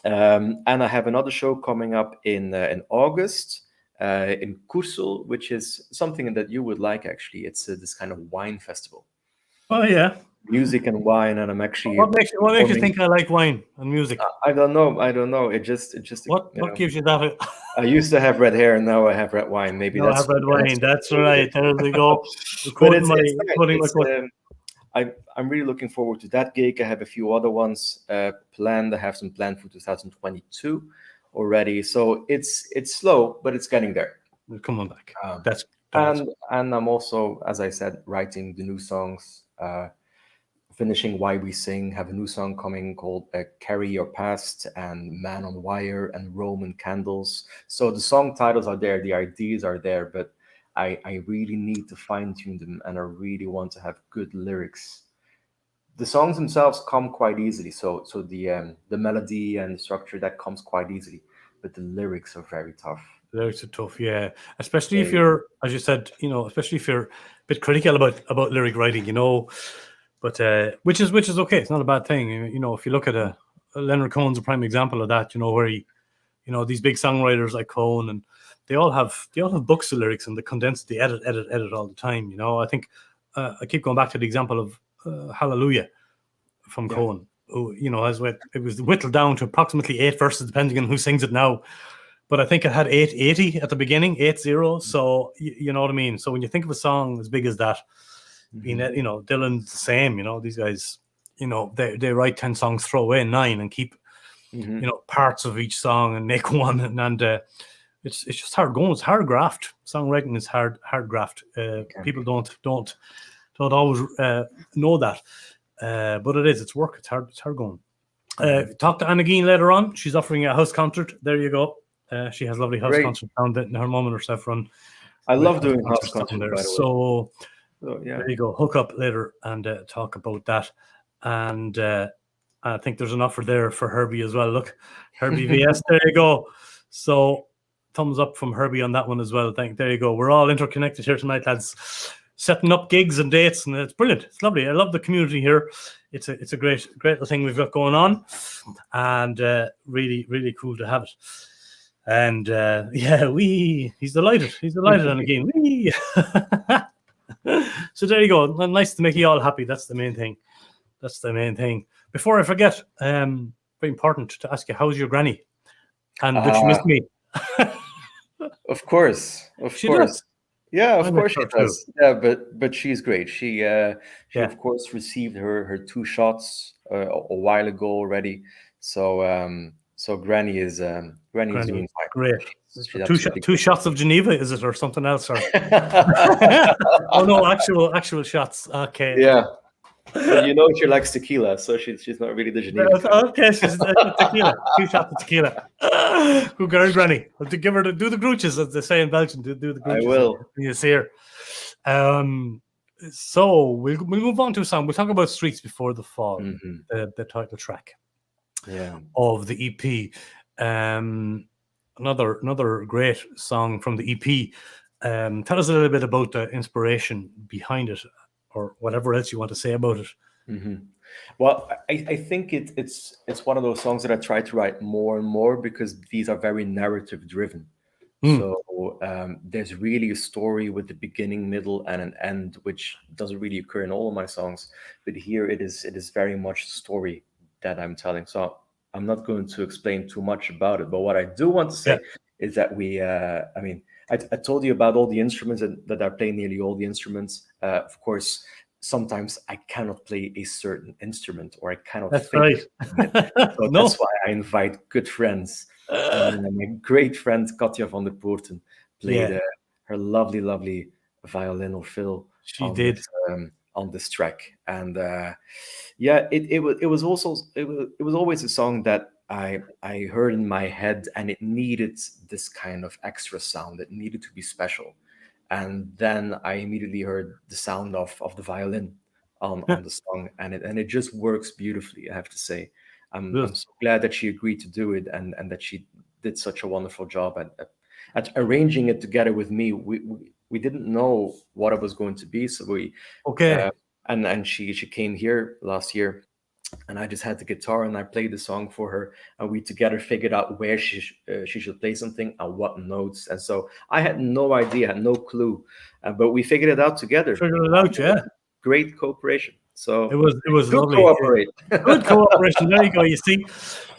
And I have another show coming up in August in Kursel, which is something that you would like. Actually, it's this kind of wine festival, Oh yeah. music and wine, and I'm actually What makes you performing- think I like wine and music? I don't know. It just What you know, gives you that? I used to have red hair, and now I have red wine. Maybe No, I that's have red wine. That's right. There we go. But Quoting my quote. I'm really looking forward to that gig. I have a few other ones planned. I have some planned for 2022 already. So it's slow, but it's getting there. Come on back. Um, That's And I'm also, as I said, writing the new songs, finishing Why We Sing, have a new song coming called Carry Your Past and Man on Wire and Roman Candles. So the song titles are there, the ideas are there, but I really need to fine tune them, and I really want to have good lyrics. The songs themselves come quite easily. So the melody and the structure, that comes quite easily, but the lyrics are very tough. lyrics are tough, yeah. Especially if Very- you're, as you said, especially if you're a bit critical about lyric writing, but which is okay. It's not a bad thing. If you look at Leonard Cohen's a prime example of that. Where he, these big songwriters like Cohen, and they all have books of lyrics, and they condense, they edit all the time. I think I keep going back to the example of Hallelujah from Yeah. Cohen, who it was whittled down to approximately 8 verses, depending on who sings it now. But I think it had 880 at the beginning, 80. So you know what I mean. So when you think of a song as big as that, being Dylan's the same. These guys, they write 10 songs, throw away 9, and keep parts of each song and make one, and it's just hard going. It's hard graft. Songwriting is hard graft. People don't always know that, but it is. It's work. It's hard going. Talk to Anna Geen later on. She's offering a house concert. There you go. She has lovely house Great. concert down there. Her mom and herself run. I love doing concerts house down concerts, there. by the way. So So, yeah. there you go. Hook up later and talk about that. And I think there's an offer there for Herbie as well. Look, Herbie VS. There you go. So thumbs up from Herbie on that one as well. There you go. We're all interconnected here tonight, lads. Setting up gigs and dates, and it's brilliant. It's lovely. I love the community here. It's a great little thing we've got going on, and really, really cool to have it. And he's delighted. And again, wee. So there you go. Nice to make you all happy. That's the main thing. Before I forget, very important to ask you, how's your granny? And did she miss me? Of course. She does. Yeah, of I course miss she her does. Yeah, but she's great. She Yeah. of course received her 2 shots a while ago already. So Granny is doing fine. Great. She's Two absolutely shots of Geneva, is it, or something else? Or oh no, actual shots. Okay. Yeah. But she likes tequila, so she's not really the Geneva. Okay, she's tequila. 2 shots of tequila. Good girl, Granny. I'll give her do the grooches, as they say in Belgium. Do the grooches. I will. When you see her. So we'll move on to a song. We'll talk about Streets Before the Fall, Mhm. the title track Yeah. of the EP. Another great song from the EP. Tell us a little bit about the inspiration behind it, or whatever else you want to say about it. Hmm. Well, I think it's one of those songs that I try to write more and more, because these are very narrative driven. Mm. So there's really a story with the beginning, middle, and an end, which doesn't really occur in all of my songs. But here it is very much a story that I'm telling. So I'm not going to explain too much about it. But what I do want to say is that I told you about all the instruments that I play, nearly all the instruments. Of course, sometimes I cannot play a certain instrument, or I cannot. That's fit right. So No. that's why I invite good friends. And my great friend Katja van der Poorten played her lovely violin or fill. She did. On this track, and it was always a song that I heard in my head, and it needed this kind of extra sound. It needed to be special. And then I immediately heard the sound of the violin on the song, and it just works beautifully, I have to say. I'm so glad that she agreed to do it, and that she did such a wonderful job at arranging it together with me. We we didn't know what it was going to be. So we Okay. and she came here last year, and I just had the guitar and I played the song for her, and we together figured out where she should play something and what notes. And so I had no idea, had no clue, but we figured it out together. Figured it out, yeah. Great cooperation. So It was good lovely. cooperate. Good cooperation. There you go. You see,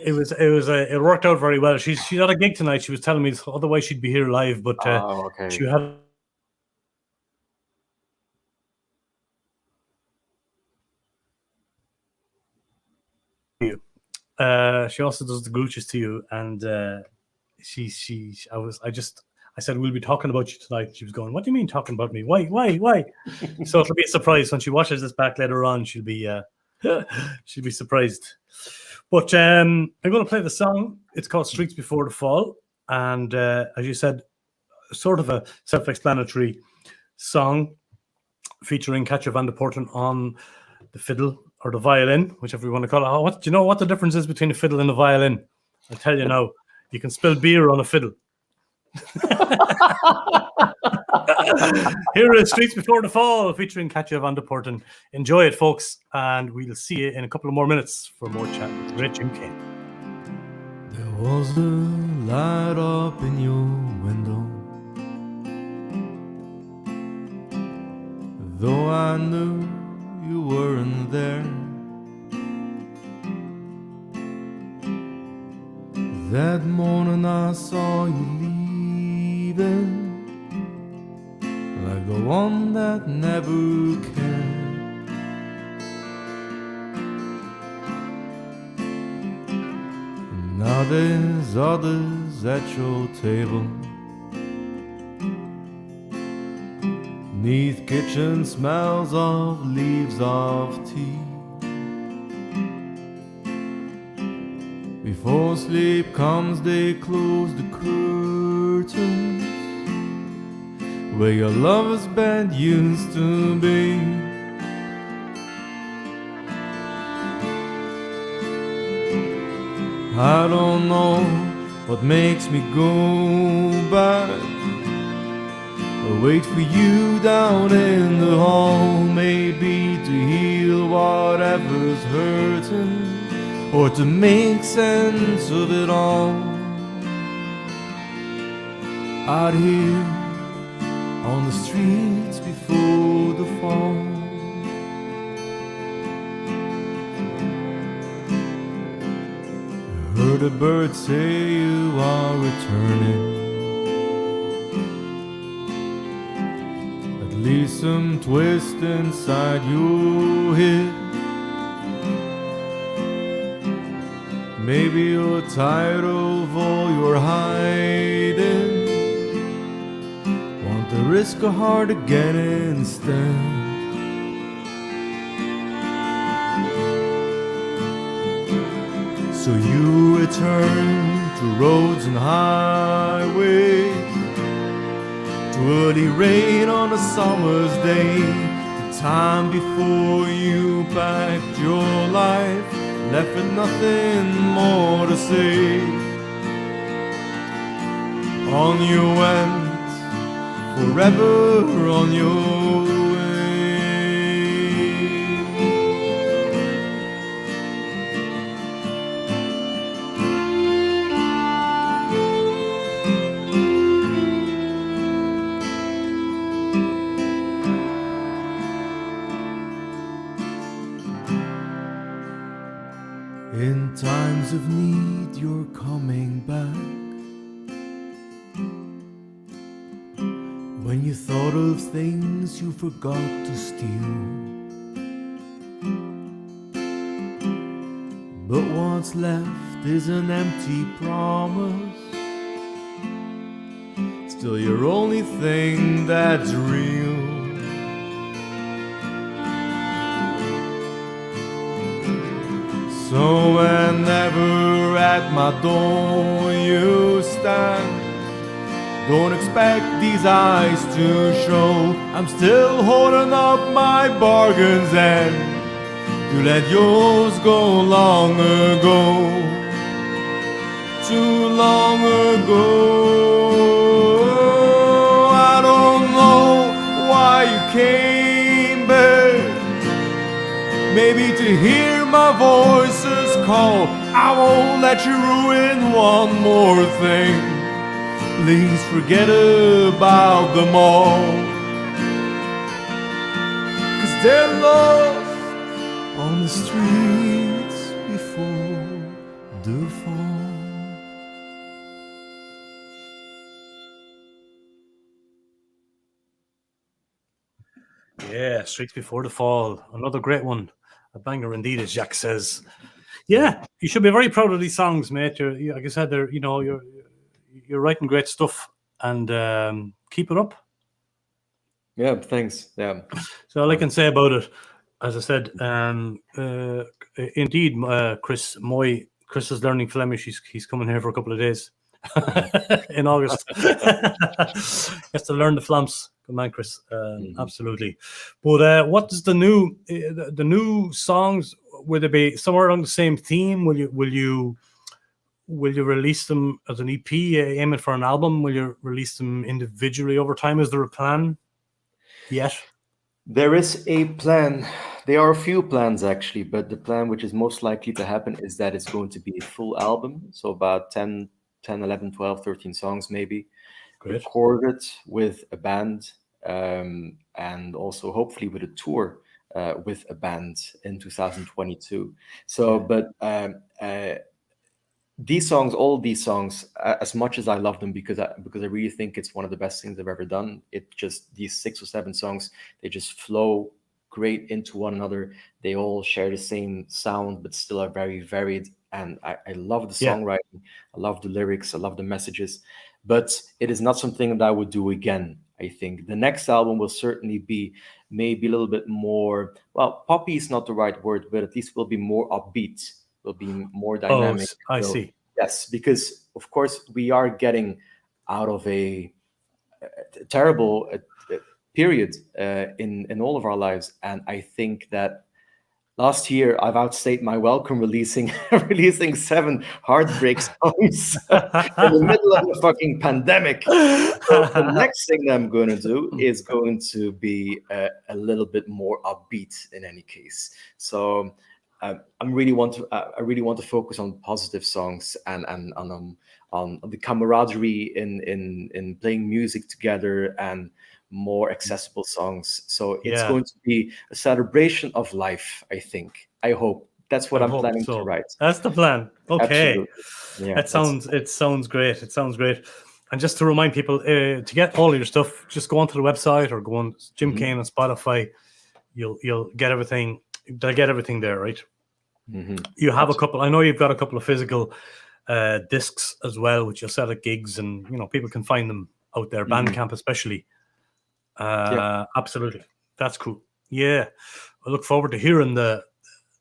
it worked out very well. She's at a gig tonight. She was telling me, otherwise she'd be here live, but Okay. she had. She also does the gooches to you, and I said, we'll be talking about you tonight. She was going, what do you mean talking about me? Why? So it'll be a surprise when she watches this back later on. She'll be surprised. But I'm going to play the song. It's called Streets Before the Fall, and as you said, sort of a self-explanatory song featuring Katja van der Poorten on the fiddle or the violin, whichever you want to call it. Do you know what the difference is between a fiddle and a violin? I'll tell you now. You can spill beer on a fiddle. Here is Streets Before the Fall featuring Katja van der Poorten. Enjoy it, folks, and we'll see you in a couple of more minutes for more chat with the great Jim Cain. There was a light up in your window, though I knew you weren't there. That morning I saw you leaving, like the one that never cared. Now there's others at your table, 'neath kitchen smells of leaves of tea. Before sleep comes they close the curtains where your lover's bed used to be. I don't know what makes me go back, I wait for you down in the hall, maybe to heal whatever's hurting, or to make sense of it all. Out here on the streets before the fall, I heard a bird say you are returning, at least some twist inside your head. Maybe you're tired of all your hiding, want to risk a heart again instead. So you return to roads and highways, to early rain on a summer's day, the time before you packed your life, left with nothing more to say. On you went, forever on your way. In times of need you're coming back, when you thought of things you forgot to steal. But what's left is an empty promise, still your only thing that's real. So whenever at my door you stand, don't expect these eyes to show I'm still holding up my bargains, and you let yours go long ago, too long ago. I don't know you hear my voices call, I won't let you ruin one more thing. Please forget about them all, 'cause they're lost on the streets before the fall. Yeah, Streets Before the Fall. Another great one. A banger indeed, as Jack says. Yeah, you should be very proud of these songs, mate. Like I said, you're writing great stuff, and keep it up. Yeah, thanks. Yeah. So all I can say about it, as I said, indeed, Chris is learning Flemish. He's coming here for a couple of days in August. He has to learn the flams. Good man, Chris. Absolutely. But what is the new songs? Will they be somewhere along the same theme? Will you release them as an EP, aiming for an album? Will you release them individually over time? Is there a plan yet? There is a plan. There are a few plans actually, but the plan which is most likely to happen is that it's going to be a full album. So about 10, 11, 12, 13 songs maybe. Great. Recorded with a band, and also hopefully with a tour with a band in 2022. So, but these songs, all these songs, as much as I love them, because I really think it's one of the best things I've ever done. It just, these 6 or 7 songs, they just flow great into one another. They all share the same sound, but still are very varied. And I love the songwriting. I love the lyrics. I love the messages. But it is not something that I would do again. I think the next album will certainly be maybe a little bit more, well, poppy is not the right word, but at least will be more upbeat, will be more dynamic. Oh, I see. Yes, because of course we are getting out of a terrible period in all of our lives. And I think that last year I've outstayed my welcome releasing 7 heartbreak songs in the middle of the fucking pandemic. So the next thing that I'm going to do is going to be a little bit more upbeat in any case. So I really want to focus on positive songs and on the camaraderie in playing music together and more accessible songs. So it's going to be a celebration of life, I think. I hope. That's what I'm planning to write. That's the plan. Okay. Absolutely. Yeah, it sounds great. It sounds great. And just to remind people, to get all of your stuff, just go onto the website or go on Jim Cain on Spotify. You'll get everything. They'll get everything there, right? You have a couple. I know you've got a couple of physical discs as well, which you'll sell at gigs, and people can find them out there. Bandcamp, especially. Absolutely, that's cool. Yeah, I look forward to hearing the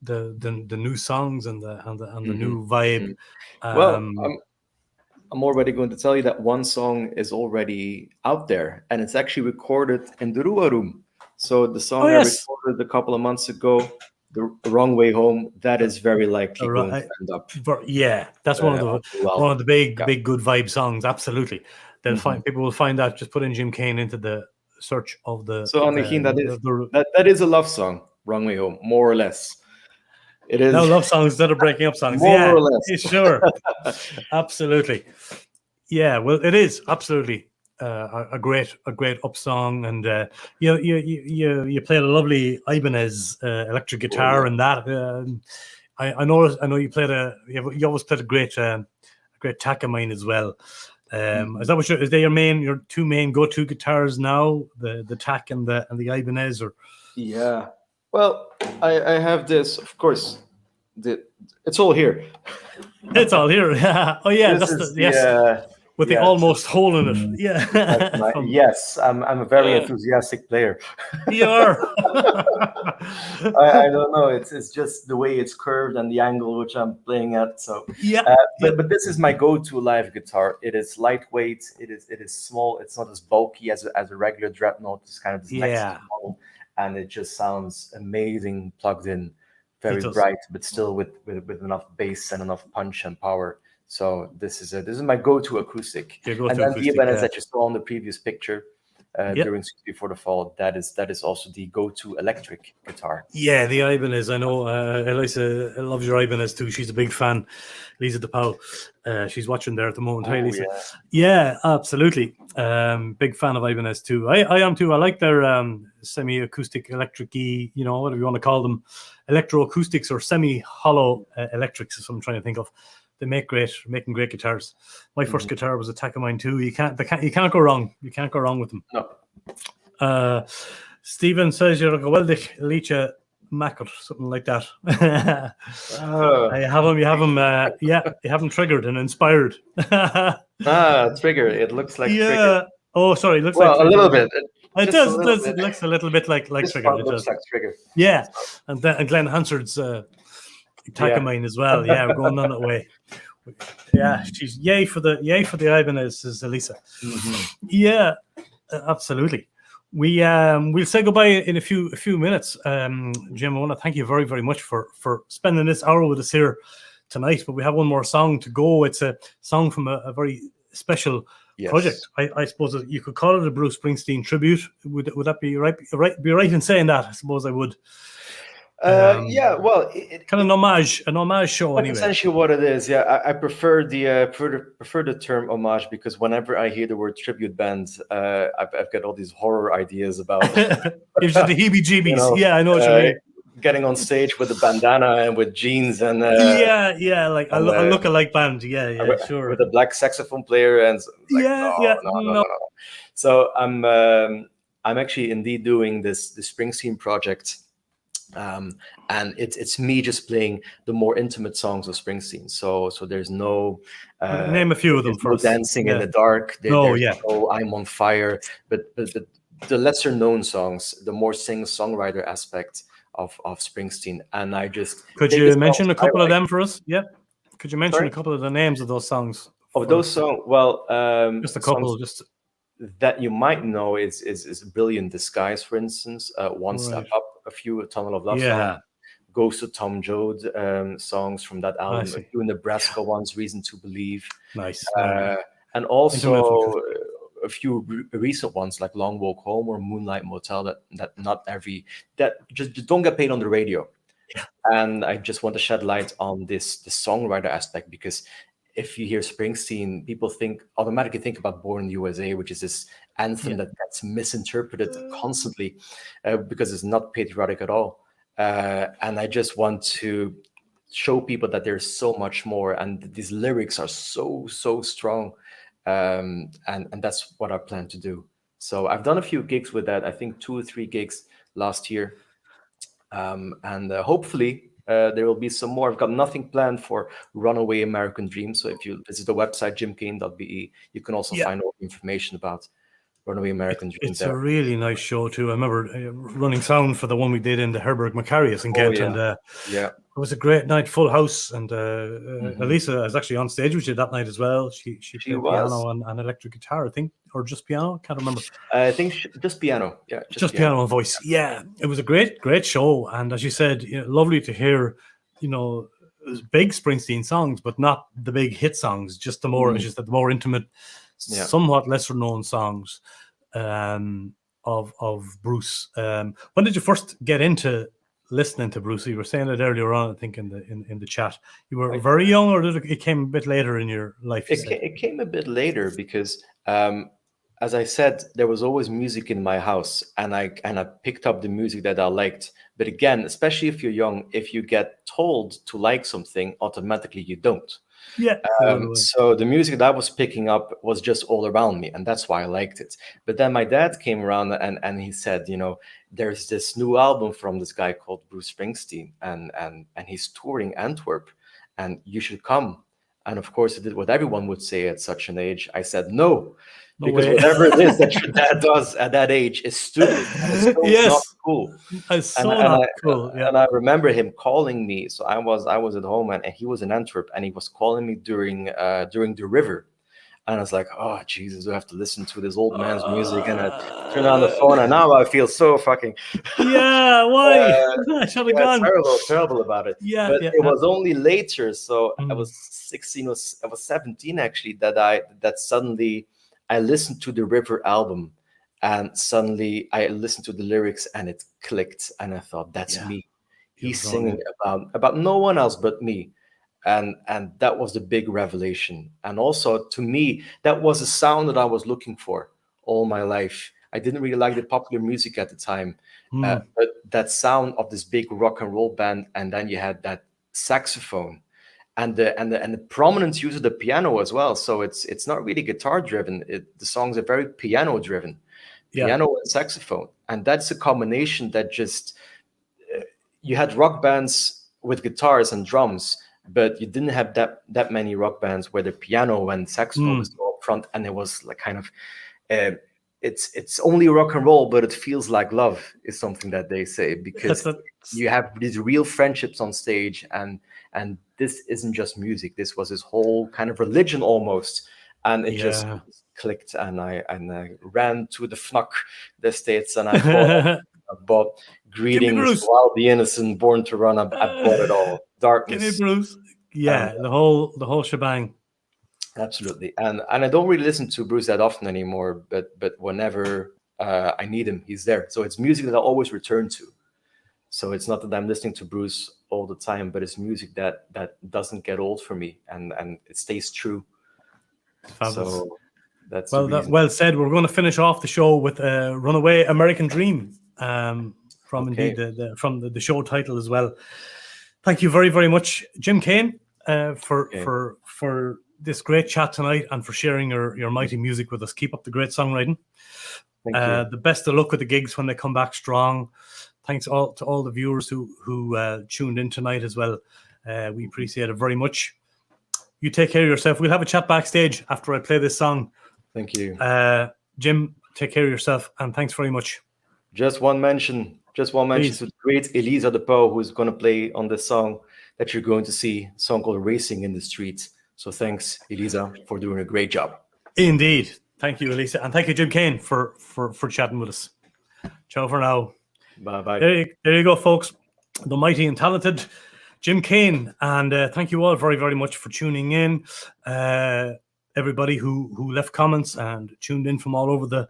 new songs and the new vibe. Well, I'm already going to tell you that one song is already out there, and it's actually recorded in the RWR room. So the song I recorded a couple of months ago, "The Wrong Way Home," that is very likely going to end up. Yeah, that's one of the big good vibe songs. Absolutely, they'll find people will find that. Just put in Jim Cain into the search of the. So Anakin, that is a love song, "Wrong Way Home," more or less. It is. No love songs that are breaking up songs. More or less. Sure. Absolutely. Yeah, well, it is absolutely a great up song, and you play a lovely Ibanez electric guitar and that. I know you played you always played a great Takamine as well. Is that is they your two main go-to guitars now, the TAC and the Ibanez? Or yeah, well, I have this, of course. It's all here. It's all here. Oh yeah, yes. With the almost hole in it. Yeah. Yes, I'm a very enthusiastic player. You are. I don't know. It's just the way it's curved and the angle which I'm playing at. So but this is my go-to live guitar. It is lightweight. It is small. It's not as bulky as a regular Dreadnought. It's kind of this next model, and it just sounds amazing plugged in, very bright, but still with enough bass and enough punch and power. So this is my go-to acoustic. And then the Ibanez that you saw on the previous picture, during Sweet Before the Fall. That is also the go-to electric guitar. Yeah, the Ibanez. I know Elisa loves your Ibanez too. She's a big fan. Lisa DePau. She's watching there at the moment. Hi, Lisa. Yeah, absolutely. Big fan of Ibanez too. I am too. I like their semi-acoustic, electric-y, whatever you want to call them, electroacoustics or semi-hollow electrics is what I'm trying to think of. They making great guitars. My first guitar was a Takamine too. You can't go wrong. You can't go wrong with them. No. Stephen says you're a geweldig liedje maker, something like that. You have him triggered and inspired. Trigger. It looks like yeah. Trigger. Oh, sorry. It looks like a little bit. It does. It looks a little bit like Trigger. It looks like Trigger. Yeah, and Glenn Hansard's Takamine as well. Yeah, we're going on that way. Yeah, she's yay for the Ibanez, says Elisa. Yeah, absolutely. We'll say goodbye in a few minutes. Jim, I want to thank you very, very much for spending this hour with us here tonight. But we have one more song to go. It's a song from a very special project. I suppose you could call it a Bruce Springsteen tribute. Would that be right? Be right in saying that? I suppose I would. Well, kind of an homage show anyway. Essentially, what it is, I prefer the term homage because whenever I hear the word tribute band, I've got all these horror ideas about. Gives you the heebie-jeebies. Yeah, I know what you mean. Getting on stage with a bandana and with jeans and like a look-alike band. Yeah, sure. With a black saxophone player and no. So I'm actually indeed doing this Springsteen project. And it's me just playing the more intimate songs of Springsteen. So there's no name a few of them first. No dancing in the dark. There's no I'm on fire. But the lesser known songs, the more singer-songwriter aspect of Springsteen. And I just could you mention a couple of them for us? Yeah. Could you mention a couple of the names of those songs? Of those songs, well, just a couple, just that you might know is Brilliant Disguise, for instance. One Step Up, a few Tunnel of Love songs, Ghost of Tom Joad songs from that album, a few Nebraska ones, Reason to Believe. Nice. And also a few recent ones like Long Walk Home or Moonlight Motel that just don't get played on the radio. Yeah. And I just want to shed light on the songwriter aspect because if you hear Springsteen, people automatically think about Born in the USA, which is this anthem that gets misinterpreted constantly because it's not patriotic at all. And I just want to show people that there's so much more, and these lyrics are so strong, and that's what I plan to do. So I've done a few gigs with that. I think 2 or 3 gigs last year, and hopefully. There will be some more. I've got nothing planned for Runaway American Dream. So if you visit the website, jimcain.be, you can also find all the information about Runaway American Dream. It's a really nice show too. I remember running sound for the one we did in the Herberg Macarius in Ghent. And it was a great night, full house. And Elisa was actually on stage with you that night as well. She played piano and electric guitar, I think, or just piano. Can't remember. I think just piano. Yeah, just piano and voice. Yeah, it was a great show. And as you said, lovely to hear, big Springsteen songs, but not the big hit songs. Just the more, the more intimate, somewhat lesser known songs of Bruce. When did you first get into listening to Bruce? You were saying it earlier on, I think, in the chat. You were very young, or did it came a bit later in your life? It came a bit later because, as I said, there was always music in my house, and I picked up the music that I liked. But again, especially if you're young, if you get told to like something, automatically you don't. Yeah. So the music that I was picking up was just all around me, and that's why I liked it. But then my dad came around and he said, there's this new album from this guy called Bruce Springsteen, and he's touring Antwerp, and you should come. And of course, I did what everyone would say at such an age. I said no. Because whatever it is that your dad does at that age is stupid. It's not cool. It's so not cool. Yeah. And I remember him calling me. So I was at home and he was in Antwerp, and he was calling me during the river. And I was like, oh Jesus, do I have to listen to this old man's music? And I turned on the phone, and now I feel so fucking why? I should have gone. Terrible about it. Yeah. But it was only later. So I was 16, I was 17 actually, that suddenly I listened to the River album, And suddenly I listened to the lyrics and it clicked, and I thought, that's Yeah. me. You He's were drawn singing in. about no one else but me. And that was the big revelation. And also to me, that was a sound that I was looking for all my life. I didn't really like the popular music at the time, but that sound of this big rock and roll band, and then you had that saxophone and the prominent use of the piano as well. So it's not really guitar driven. The songs are very piano driven, Yeah. piano and saxophone, and that's a combination that just you had rock bands with guitars and drums, but you didn't have that many rock bands where the piano and saxophone was all up front, and it was like kind of uh, it's only rock and roll, but it feels like love, is something that they say, because you have these real friendships on stage, and this isn't just music. This was his whole kind of religion almost, and it just clicked. And I ran to the FNAC, the States, and I bought Greetings While the Innocent, Born to Run. I bought it all. Darkness. Give me Bruce. Yeah, the whole shebang. Absolutely. And I don't really listen to Bruce that often anymore, but whenever I need him, he's there. So it's music that I always return to. So it's not that I'm listening to Bruce all the time, but it's music that doesn't get old for me, and it stays true. Fabulous. So that's well said. We're going to finish off the show with "Runaway American Dream" from the show title as well. Thank you very, very much, Jim Cain, for this great chat tonight, and for sharing your mighty music with us. Keep up the great songwriting. Thank you. The best of luck with the gigs when they come back strong. Thanks to all the viewers who tuned in tonight as well. We appreciate it very much. You take care of yourself. We'll have a chat backstage after I play this song. Thank you. Jim, take care of yourself, and thanks very much. Just one mention to the great Elisa De Pauw, who's going to play on this song that you're going to see, a song called Racing in the Streets. So thanks, Elisa, for doing a great job. Indeed. Thank you, Elisa. And thank you, Jim Cain, for chatting with us. Ciao for now. Bye-bye. There you go, folks. The mighty and talented Jim Cain. And thank you all very, very much for tuning in. Everybody who left comments and tuned in from all over the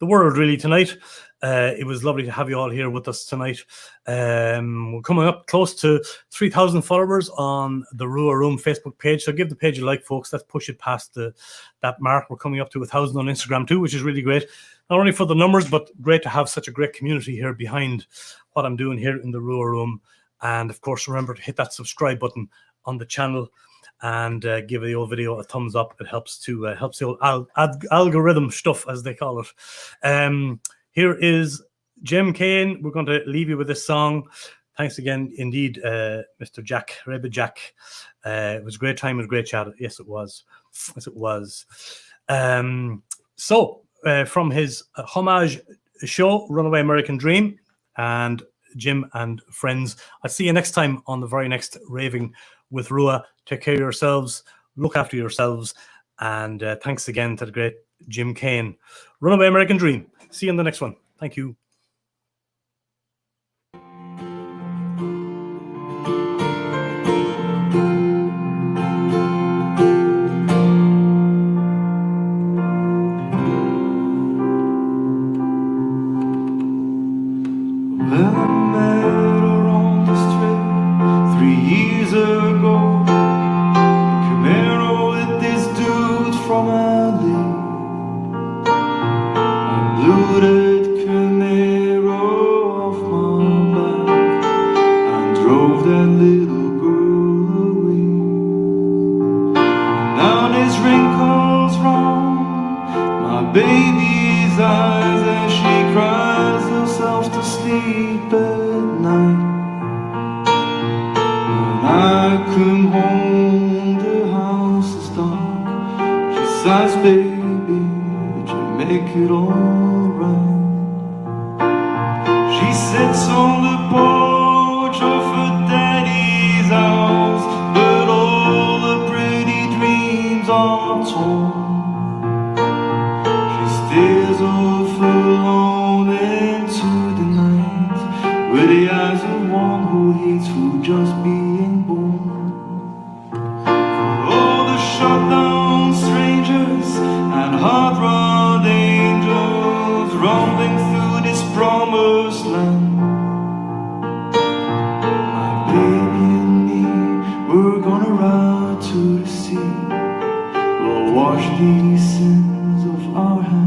world really tonight. It was lovely to have you all here with us tonight. We're coming up close to 3,000 followers on the RWR Room Facebook page, so give the page a like, folks. Let's push it past that mark. We're coming up to 1,000 on Instagram too, which is really great, not only for the numbers, but great to have such a great community here behind what I'm doing here in the RWR Room. And of course, remember to hit that subscribe button on the channel and give the old video a thumbs up. It helps the old algorithm stuff, as they call it. Here is Jim Cain. We're going to leave you with this song. Thanks again, indeed, Mr. Jack, Rebbe Jack. It was a great time and a great chat. Yes, it was. Yes, it was. So, from his homage show, Runaway American Dream, and Jim and friends, I'll see you next time on the very next Raving with Rua. Take care of yourselves, look after yourselves, and thanks again to the great Jim Cain. Runaway American Dream. See you in the next one. Thank you. Baby's eyes as she cries herself to sleep at night. When I come home, the house is dark. She sighs, baby, would you make it alright? She sits on the porch of her daddy's house, but all the pretty dreams are torn. Stares off alone into the night, with the eyes of one who hates for just being born. For all the shut down strangers and hard-run angels to the sea will wash these sins of our hands.